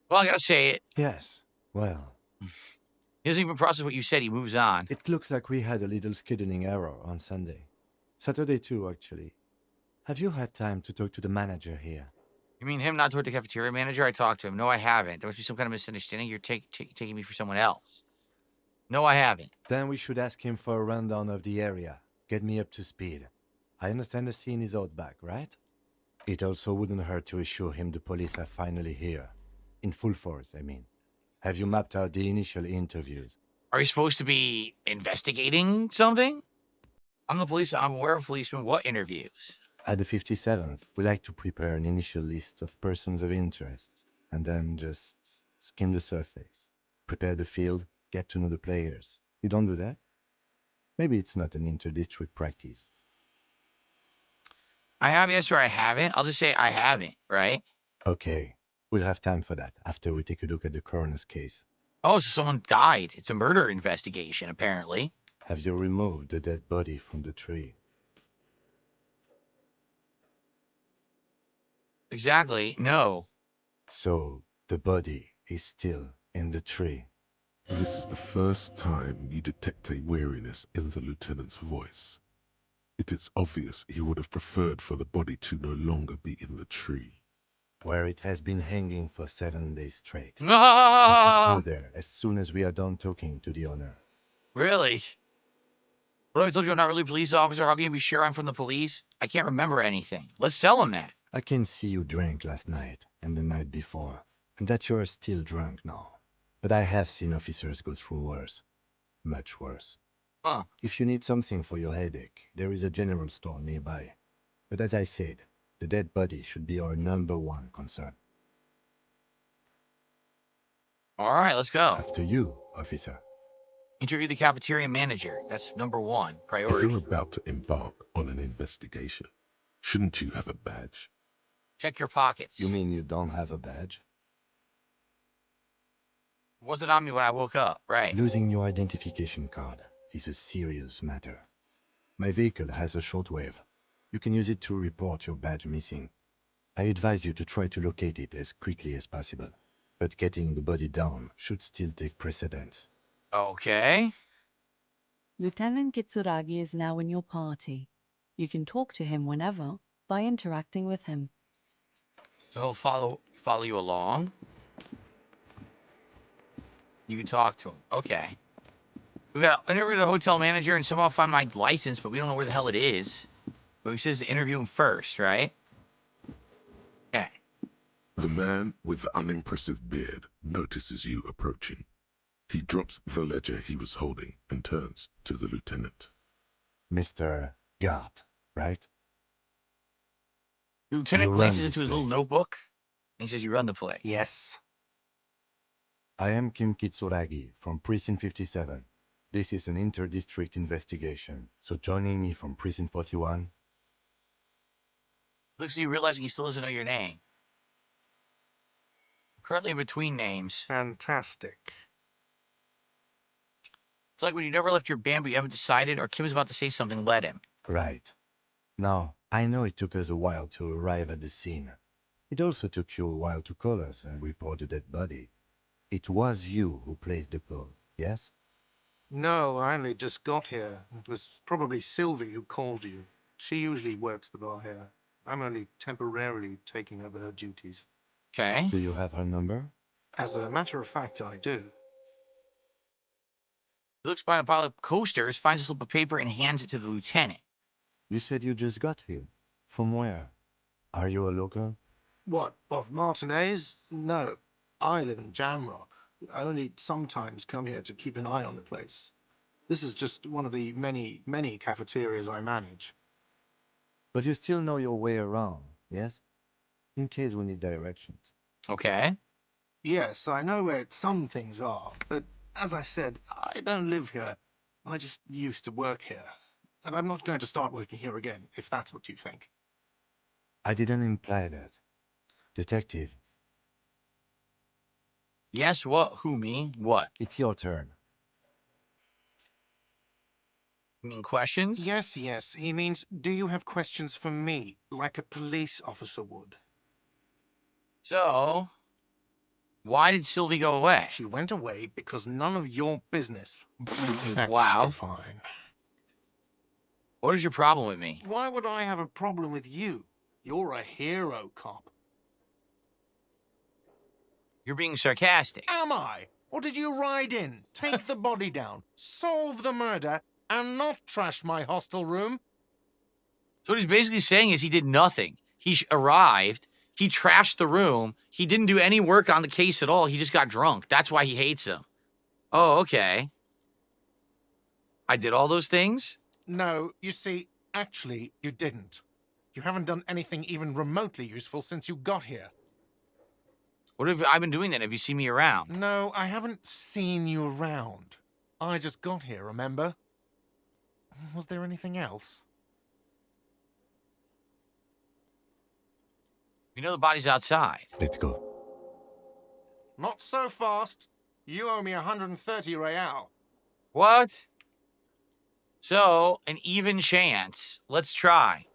S1: Well, I gotta say it.
S8: Yes, well,
S1: He doesn't even process what you said. He moves on.
S8: it looks like we had a little scheduling error on Sunday. Saturday too, actually. Have you had time to talk to the manager here?
S1: You mean him, not toward the cafeteria manager? I talked to him. No, I haven't. There must be some kind of misunderstanding. You're taking me for someone else. No, I haven't.
S8: Then we should ask him for a rundown of the area. Get me up to speed. I understand the scene is out back, right? It also wouldn't hurt to assure him the police are finally here. In full force, I mean. Have you mapped out the initial interviews?
S1: Are you supposed to be investigating something? I'm the police. I'm aware of policemen. What interviews?
S8: At the 57th, we like to prepare an initial list of persons of interest, and then just skim the surface. Prepare the field, get to know the players. You don't do that? Maybe it's not an inter-district practice.
S1: I have, yes, or I haven't. I'll just say I haven't, right?
S8: Okay, we'll have time for that after we take a look at the coroner's case.
S1: Oh, so someone died. It's a murder investigation, apparently.
S8: Have you removed the dead body from the tree?
S1: Exactly. No.
S8: So, the body is still in the tree.
S4: This is the first time you detect a weariness in the lieutenant's voice. It is obvious he would have preferred for the body to no longer be in the tree.
S8: Where it has been hanging for 7 days straight. We should
S1: Ah!
S8: go there as soon as we are done talking to the owner.
S1: Really? What if I told you I'm not really a police officer? How can you be sure I'm from the police? I can't remember anything. Let's tell him that.
S8: I can see you drank last night and the night before, and that you are still drunk now. But I have seen officers go through worse. Much worse.
S1: Huh.
S8: If you need something for your headache, there is a general store nearby. But as I said, the dead body should be our #1 concern.
S1: All right, let's go.
S8: After you, officer.
S1: Interview the cafeteria manager. That's #1
S4: If
S1: priority.
S4: you're about to embark on an investigation, shouldn't you have a badge?
S1: Check your pockets.
S8: You mean you don't have a badge?
S1: It wasn't on me when I woke up, right?
S8: Losing your identification card is a serious matter. My vehicle has a shortwave. You can use it to report your badge missing. I advise you to try to locate it as quickly as possible, but getting the body down should still take precedence.
S1: Okay.
S5: Lieutenant Kitsuragi is now in your party. You can talk to him whenever by interacting with him.
S1: So he'll follow you along. You can talk to him. Okay. We got to interview the hotel manager and somehow find my license, but we don't know where the hell it is. But he says to interview him first, right? Okay.
S4: The man with the unimpressive beard notices you approaching. He drops the ledger he was holding and turns to the lieutenant.
S8: Mr. Gart, right?
S1: The lieutenant
S8: You
S1: glances
S8: run
S1: into
S8: this
S1: his little
S8: place.
S1: notebook and he says, "You run the place."
S6: Yes.
S8: I am Kim Kitsuragi from Precinct 57. This is an inter-district investigation, so joining me from Precinct 41.
S1: Looks at you realizing he still doesn't know your name. Currently in between names.
S6: Fantastic.
S1: It's like when you never left your band but you haven't decided, or Kim is about to say something, let him.
S8: Right. Now, I know it took us a while to arrive at the scene. It also took you a while to call us and report the dead body. It was you who placed the call, yes?
S6: No, I only just got here. It was probably Sylvie who called you. She usually works the bar here. I'm only temporarily taking over her duties.
S1: Okay.
S8: Do you have her number?
S6: As a matter of fact, I do.
S1: He looks behind a pile of coasters, finds a slip of paper, and hands it to the lieutenant.
S8: You said you just got here. From where? Are you a local?
S6: What, of Martinez? No. I live in Jamrock. I only sometimes come here to keep an eye on the place. This is just one of the many, many cafeterias I manage.
S8: But you still know your way around, yes? In case we need directions.
S1: Okay.
S6: Yes, I know where some things are, but as I said, I don't live here. I just used to work here. And I'm not going to start working here again, if that's what you think.
S8: I didn't imply that. Detective,
S1: Yes, what? Who, me? What?
S8: it's your turn.
S1: You mean questions?
S6: Yes, yes. He means, do you have questions for me, like a police officer would?
S1: So, Why did Sylvie go away?
S6: She went away because none of your business.
S1: Wow.
S6: That's fine.
S1: What is your problem with me?
S6: Why would I have a problem with you? You're a hero cop.
S1: You're being sarcastic.
S6: Am I? Or did you ride in, take the body down, solve the murder, and not trash my hostel room?
S1: So what he's basically saying is he did nothing. He arrived, he trashed the room, he didn't do any work on the case at all, he just got drunk. That's why he hates him. Oh, okay. I did all those things?
S6: No, you see, actually, you didn't. You haven't done anything even remotely useful since you got here.
S1: What have I been doing then? Have you seen me around?
S6: No, I haven't seen you around. I just got here, remember? Was there anything else?
S1: You know the body's outside.
S8: Let's go.
S6: Not so fast. You owe me 130 real.
S1: What? So, an even chance. Let's try.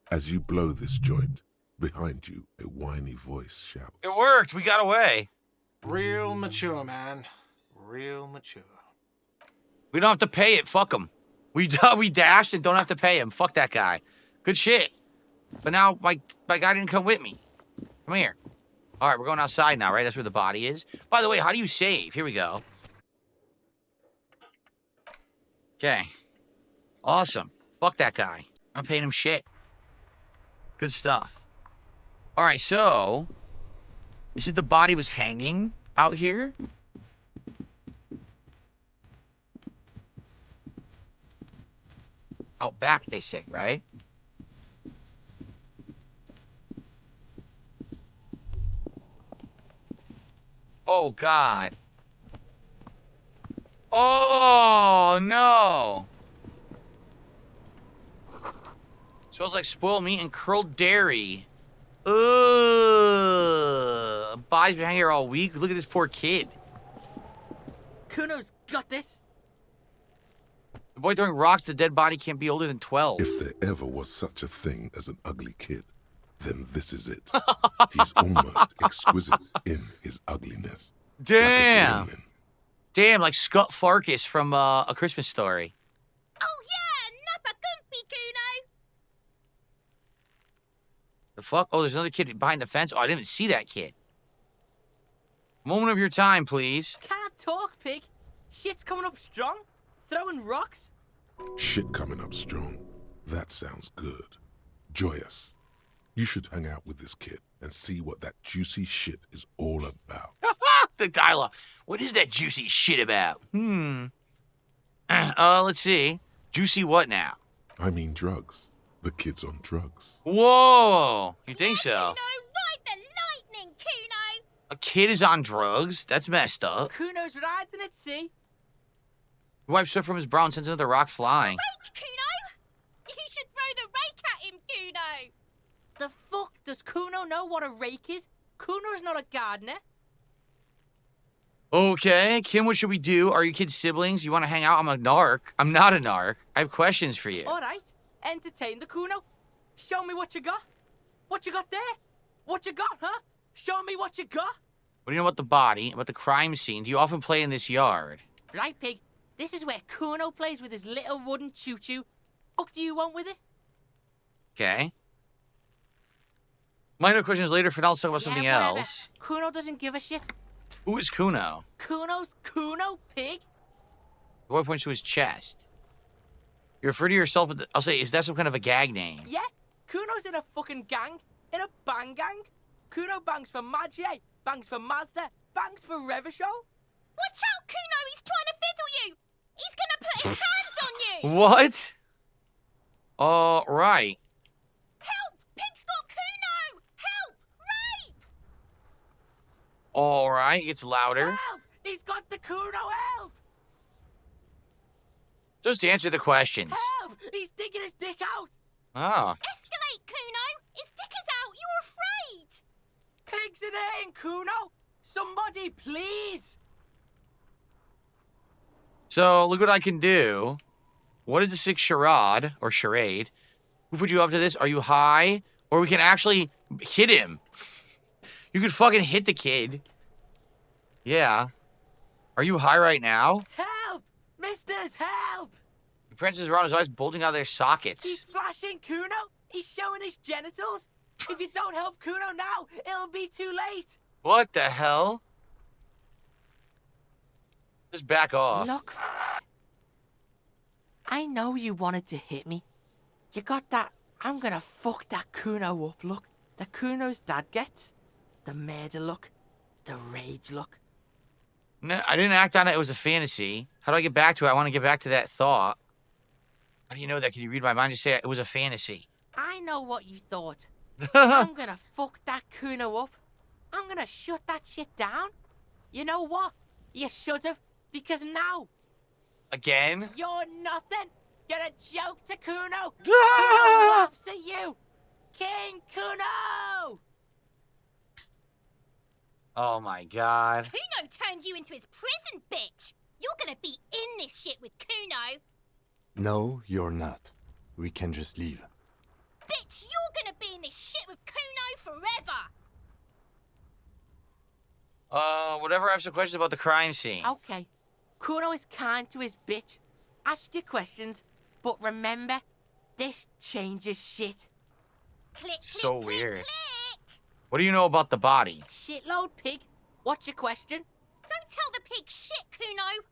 S4: As you blow this joint, behind you, a whiny voice shouts.
S1: It worked. We got away.
S6: Real mature, man. Real mature.
S1: We don't have to pay it. Fuck him. We dashed and don't have to pay him. Fuck that guy. Good shit. But now my guy didn't come with me. Come here. All right, we're going outside now, right? That's where the body is. By the way, how do you save? Here we go. Okay. Awesome. Fuck that guy. I'm paying him shit. Good stuff. All right, so you said the body was hanging out here? Out back, they say, right? Oh, God. Oh, no. Smells like spoiled meat and curled dairy. Ugh. Body's been hanging here all week. Look at this poor kid.
S9: Kuno's got this.
S1: The boy throwing rocks, the dead body can't be older than 12.
S4: If there ever was such a thing as an ugly kid, then this is it. He's almost exquisite in his ugliness.
S1: Damn.
S4: Like a gremlin.
S1: Damn, like Scott Farkas from A Christmas Story.
S10: Oh yeah, Nappa Gumpy Kuno.
S1: The fuck? Oh, there's another kid behind the fence. Oh, I didn't even see that kid. Moment of your time, please.
S9: Can't talk, pig. Shit's coming up strong. Throwing rocks.
S4: Shit coming up strong. That sounds good. Joyous. You should hang out with this kid and see what that juicy shit is all about.
S1: The dialogue. What is that juicy shit about? Let's see. Juicy what now?
S4: I mean drugs. The kid's on drugs.
S1: Whoa. You think so?
S10: Kuno, ride the lightning, Kuno.
S1: A kid is on drugs? That's messed up.
S9: Kuno's riding at sea.
S1: He wipes sweat from his brow and sends another rock flying.
S10: Rake, Kuno. You should throw the rake at him, Kuno.
S9: The fuck? Does Kuno know what a rake is? Kuno's not a gardener.
S1: Okay, Kim, what should we do? Are you kids siblings? You want to hang out? I'm a narc. I'm not a narc. I have questions for you.
S9: All right. Entertain the Kuno. Show me what you got. What you got there? What you got, huh? Show me what you got.
S1: What do you know about the body, about the crime scene? Do you often play in this yard?
S9: Right, pig. This is where Kuno plays with his little wooden choo-choo. Fuck do you want with it?
S1: Okay. Minor questions later. For now, let's talk about something
S9: whatever.
S1: else.
S9: Kuno doesn't give a shit.
S1: Who is Kuno?
S9: Kuno's Kuno, pig.
S1: The boy points to his chest. You refer to yourself with I'll say, is that some kind of a gag name?
S9: Yeah, Kuno's in a fucking gang. In a bang gang. Kuno bangs for Maggie, bangs for Mazda, bangs for Revachol.
S10: Watch out, Kuno. He's trying to fiddle you. He's gonna put his hands on you.
S1: What? All right.
S10: Help! Pig's got Kuno. Help! Rape!
S1: All right. It's louder.
S9: Help! He's got the Kuno, help!
S1: Just answer the questions.
S9: Help! He's digging his dick out!
S1: Oh.
S10: Escalate, Kuno. His dick is out. You're afraid.
S9: Pigs in here, Kuno! Somebody, please!
S1: So, look what I can do. What is a sick charade, or charade? Who put you up to this? Are you high? Or we can actually hit him. You could fucking hit the kid. Yeah. Are you high right now?
S9: Help! Misters, help!
S1: The princes around his eyes bulging out of their sockets.
S9: He's flashing Kuno. He's showing his genitals. If you don't help Kuno now, it'll be too late.
S1: What the hell? Just back off.
S9: Look, I know you wanted to hit me. You got that, I'm gonna fuck that Kuno up look that Kuno's dad gets. The murder look. The rage look.
S1: No, I didn't act on it. It was a fantasy. How do I get back to it? I want to get back to that thought. How do you know that? Can you read my mind? Just say it was a fantasy.
S9: I know what you thought. I'm gonna fuck that Kuno up. I'm gonna shut that shit down. You know what? You should have, because now
S1: Again?
S9: you're nothing. You're a joke to Kuno. Kuno laughs at you. King Kuno!
S1: Oh my god.
S10: Kuno turned you into his prison, bitch. You're gonna be in this shit with Kuno.
S8: No, you're not. We can just leave.
S10: Bitch, you're gonna be in this shit with Kuno forever.
S1: Whatever. I have some questions about the crime scene.
S9: Okay. Kuno is kind to his bitch. Ask your questions, but remember, this changes shit.
S10: Click,
S1: So
S10: click,
S1: weird.
S10: click, click.
S1: What do you know about the body?
S9: Shitload pig. What's your question?
S10: Don't tell the pig shit, Kuno.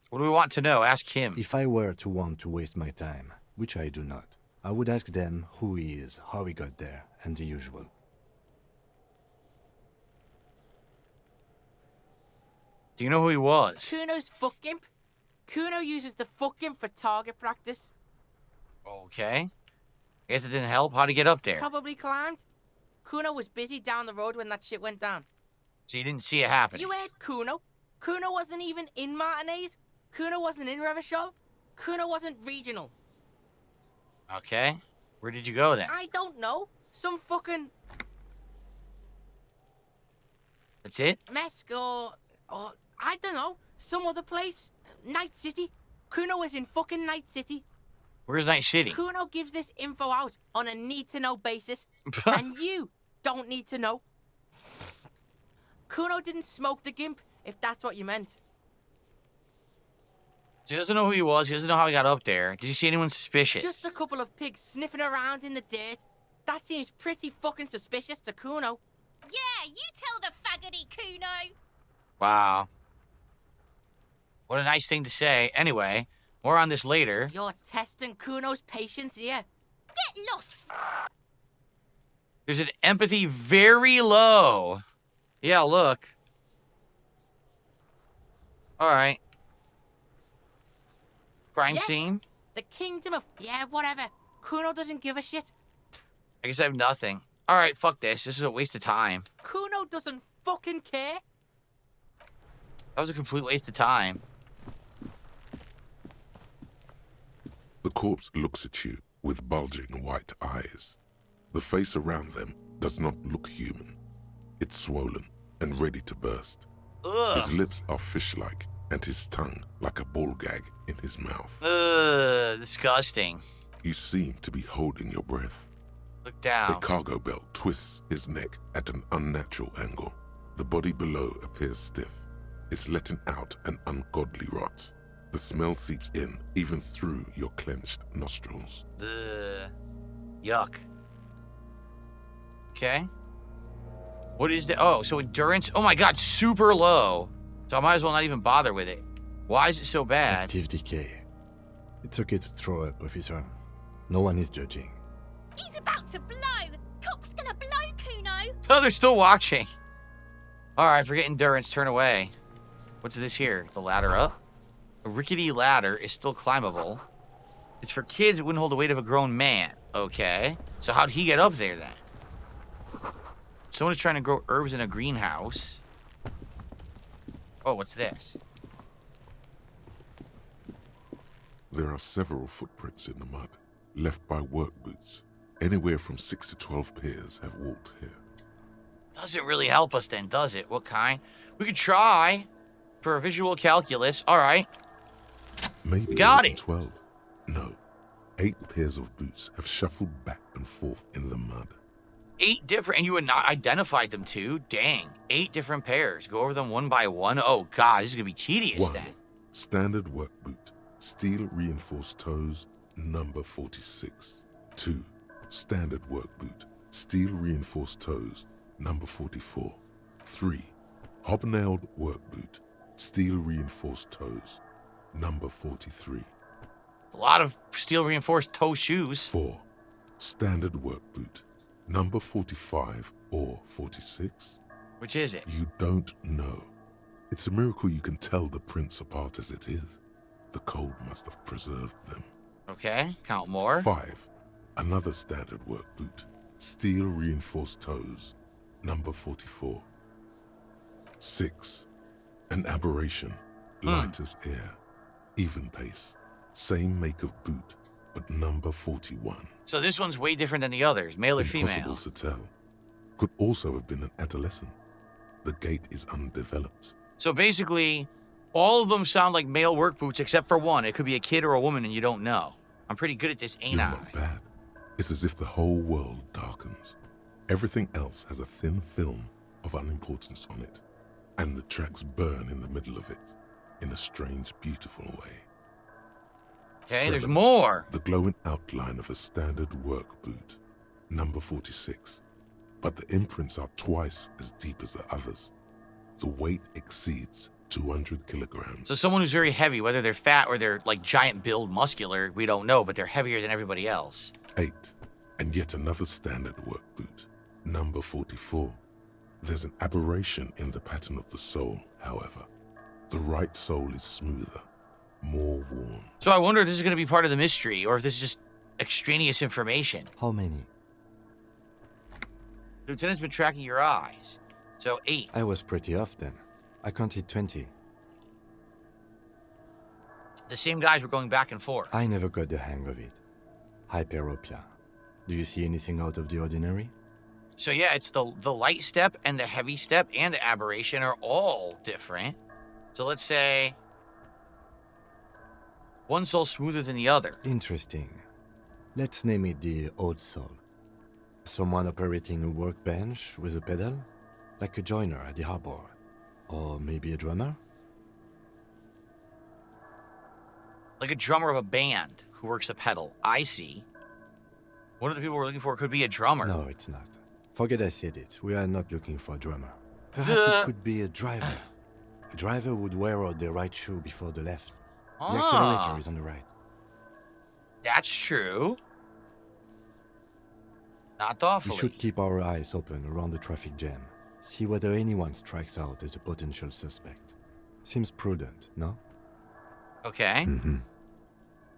S1: What do we want to know? Ask him.
S8: If I were to want to waste my time, which I do not, I would ask them who he is, how he got there, and the usual.
S1: Do you know who he was?
S9: Kuno's fuck gimp. Kuno uses the fuck gimp for target practice.
S1: Okay. I guess it didn't help. How'd he get up there?
S9: Probably climbed. Kuno was busy down the road when that shit went down.
S1: So you didn't see it happen.
S9: You heard Kuno. Kuno wasn't even in Martinez. Kuno wasn't in Revachol. Kuno wasn't regional.
S1: Okay. Where did you go then?
S9: I don't know. Some fucking
S1: That's it?
S9: Mesco or I don't know. Some other place. Night City. Kuno was in fucking Night City.
S1: Where's Night City?
S9: Kuno gives this info out on a need-to-know basis, and you don't need to know. Kuno didn't smoke the gimp, if that's what you meant.
S1: So he doesn't know who he was. He doesn't know how he got up there. Did you see anyone suspicious?
S9: Just a couple of pigs sniffing around in the dirt. That seems pretty fucking suspicious to Kuno.
S10: Yeah, you tell the faggoty Kuno.
S1: Wow. What a nice thing to say. Anyway, more on this later.
S9: You're testing Kuno's patience here.
S10: Get lost,
S1: There's an empathy very low. Yeah, look. All right. Crime
S9: Yeah.
S1: scene?
S9: The kingdom of... Yeah, whatever. Kuno doesn't give a shit.
S1: I guess I have nothing. All right, fuck this. This is a waste of time.
S9: Kuno doesn't fucking care.
S1: That was a complete waste of time.
S4: The corpse looks at you with bulging white eyes. The face around them does not look human. It's swollen and ready to burst.
S1: Ugh.
S4: His lips are fish-like and his tongue like a ball gag in his mouth.
S1: Ugh, disgusting.
S4: You seem to be holding your breath.
S1: Look
S4: A
S1: down.
S4: cargo belt twists his neck at an unnatural angle. The body below appears stiff. It's letting out an ungodly rot. The smell seeps in, even through your clenched nostrils.
S1: Ugh. Yuck. Okay. What is the... Oh, so endurance... Oh my god, super low. So I might as well not even bother with it. Why is it so bad?
S8: Active decay. It's okay to throw up, officer. No one is judging.
S10: He's about to blow. Cops gonna blow, Kuno.
S1: Oh, they're still watching. All right, forget endurance. Turn away. What's this here? The ladder up? A rickety ladder is still climbable. It's for kids. It wouldn't hold the weight of a grown man. Okay. So how'd he get up there then? Someone is trying to grow herbs in a greenhouse. Oh, what's this?
S4: There are several footprints in the mud, left by work boots. Anywhere from 6 to 12 pairs have walked here.
S1: Doesn't really help us then, does it? What kind? We could try for a visual calculus. All right.
S4: Maybe
S1: Got
S4: even
S1: it.
S4: 12. No, 8 pairs of boots have shuffled back and forth in the mud.
S1: 8 different, and you had not identified them too? Dang, 8 different pairs. Go over them one by one. Oh God, this is gonna be tedious
S4: 1.
S1: then.
S4: Standard work boot, steel reinforced toes, number 46. 2. Standard work boot, steel reinforced toes, number 44. 3. Hobnailed work boot, steel reinforced toes, number 43.
S1: A lot of steel reinforced toe shoes.
S4: 4. Standard work boot, number 45 or 46.
S1: Which is it?
S4: You don't know. It's a miracle you can tell the prints apart as it is. The cold must have preserved them.
S1: Okay, count more.
S4: 5. Another standard work boot, steel reinforced toes, number 44. 6. An aberration, light as air, even pace, same make of boot, but number 41.
S1: So this one's way different than the others, male or
S4: Impossible
S1: female?
S4: to tell. Could also have been an adolescent. The gait is undeveloped.
S1: So basically, all of them sound like male work boots except for one. It could be a kid or a woman and you don't know. I'm pretty good at this, ain't
S4: You're
S1: I?
S4: not bad. It's as if the whole world darkens. Everything else has a thin film of unimportance on it, and the tracks burn in the middle of it, in a strange, beautiful way.
S1: Okay, there's
S4: 7.
S1: more.
S4: The glowing outline of a standard work boot, number 46. But the imprints are twice as deep as the others. The weight exceeds 200 kilograms.
S1: So someone who's very heavy, whether they're fat or they're like giant build muscular, we don't know, but they're heavier than everybody else.
S4: 8. And yet another standard work boot, number 44. There's an aberration in the pattern of the sole, however. The right sole is smoother, more worn.
S1: So I wonder if this is going to be part of the mystery or if this is just extraneous information.
S8: How many?
S1: The lieutenant's been tracking your eyes. So 8.
S8: I was pretty off then. I counted 20.
S1: The same guys were going back and forth.
S8: I never got the hang of it. Hyperopia. Do you see anything out of the ordinary?
S1: So yeah, it's the light step and the heavy step and the aberration are all different. So let's say one soul smoother than the other.
S8: Interesting. Let's name it the odd soul. Someone operating a workbench with a pedal? Like a joiner at the harbor. Or maybe a drummer?
S1: Like a drummer of a band who works a pedal. I see. One of the people we're looking for could be a drummer.
S8: No, it's not. Forget I said it. We are not looking for a drummer. Perhaps it could be a driver. A driver would wear out the right shoe before the left. The accelerator is on the right.
S1: That's true. Not awfully.
S8: We should keep our eyes open around the traffic jam. See whether anyone strikes out as a potential suspect. Seems prudent, no?
S1: Okay.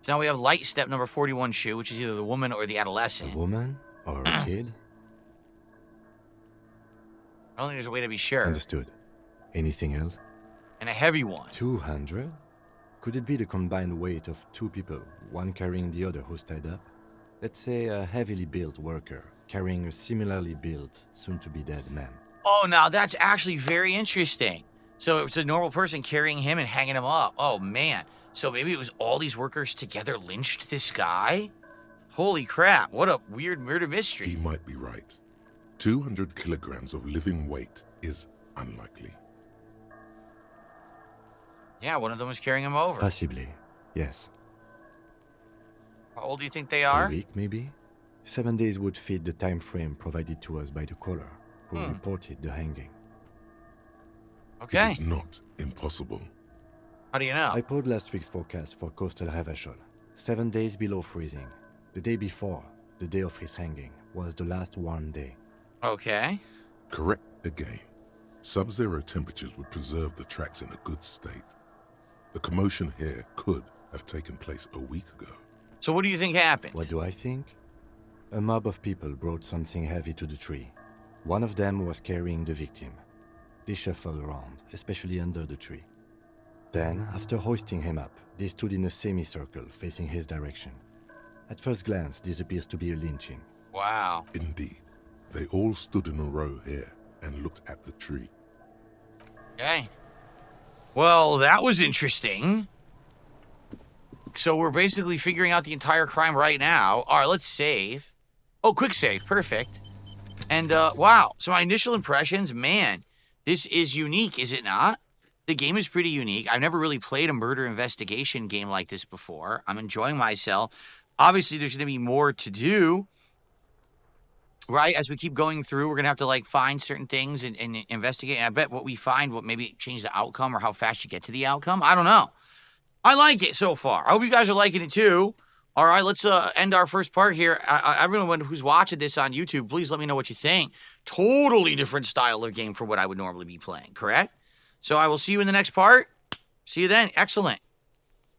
S1: So now we have light step number 41 shoe, which is either the woman or the adolescent.
S8: A woman? Or a kid?
S1: I don't think there's a way to be sure.
S8: Understood. Anything else?
S1: And a heavy one.
S8: 200? Could it be the combined weight of 2 people, one carrying the other who's tied up? Let's say a heavily built worker carrying a similarly built, soon-to-be-dead man.
S1: Oh, now that's actually very interesting. So it's a normal person carrying him and hanging him up. Oh, man. So maybe it was all these workers together lynched this guy? Holy crap, what a weird murder mystery.
S4: He might be right. 200 kilograms of living weight is unlikely.
S1: Yeah, one of them was carrying him over.
S8: Possibly, yes.
S1: How old do you think they
S8: A
S1: are?
S8: week, maybe? 7 days would fit the time frame provided to us by the caller, who reported the hanging.
S1: Okay.
S4: It is not impossible.
S1: How do you know?
S8: I pulled last week's forecast for coastal Havashol. 7 days below freezing. The day before, the day of his hanging, was the last warm day.
S1: Okay.
S4: Correct again. Sub-zero temperatures would preserve the tracks in a good state. The commotion here could have taken place a week ago.
S1: So what do you think happened?
S8: What do I think? A mob of people brought something heavy to the tree. One of them was carrying the victim. They shuffled around, especially under the tree. Then, after hoisting him up, they stood in a semicircle facing his direction. At first glance, this appears to be a lynching.
S1: Wow.
S4: Indeed. They all stood in a row here and looked at the tree.
S1: Okay. Well, that was interesting. So we're basically figuring out the entire crime right now. All right, let's save. Oh, quick save. Perfect. And, wow. So my initial impressions, man, this is unique, is it not? The game is pretty unique. I've never really played a murder investigation game like this before. I'm enjoying myself. Obviously, there's going to be more to do, right? As we keep going through, we're going to have to, like, find certain things and investigate. And I bet what we find will maybe change the outcome or how fast you get to the outcome. I don't know. I like it so far. I hope you guys are liking it too. All right, let's end our first part here. Everyone who's watching this on YouTube, please let me know what you think. Totally different style of game from what I would normally be playing, correct? So I will see you in the next part. See you then. Excellent.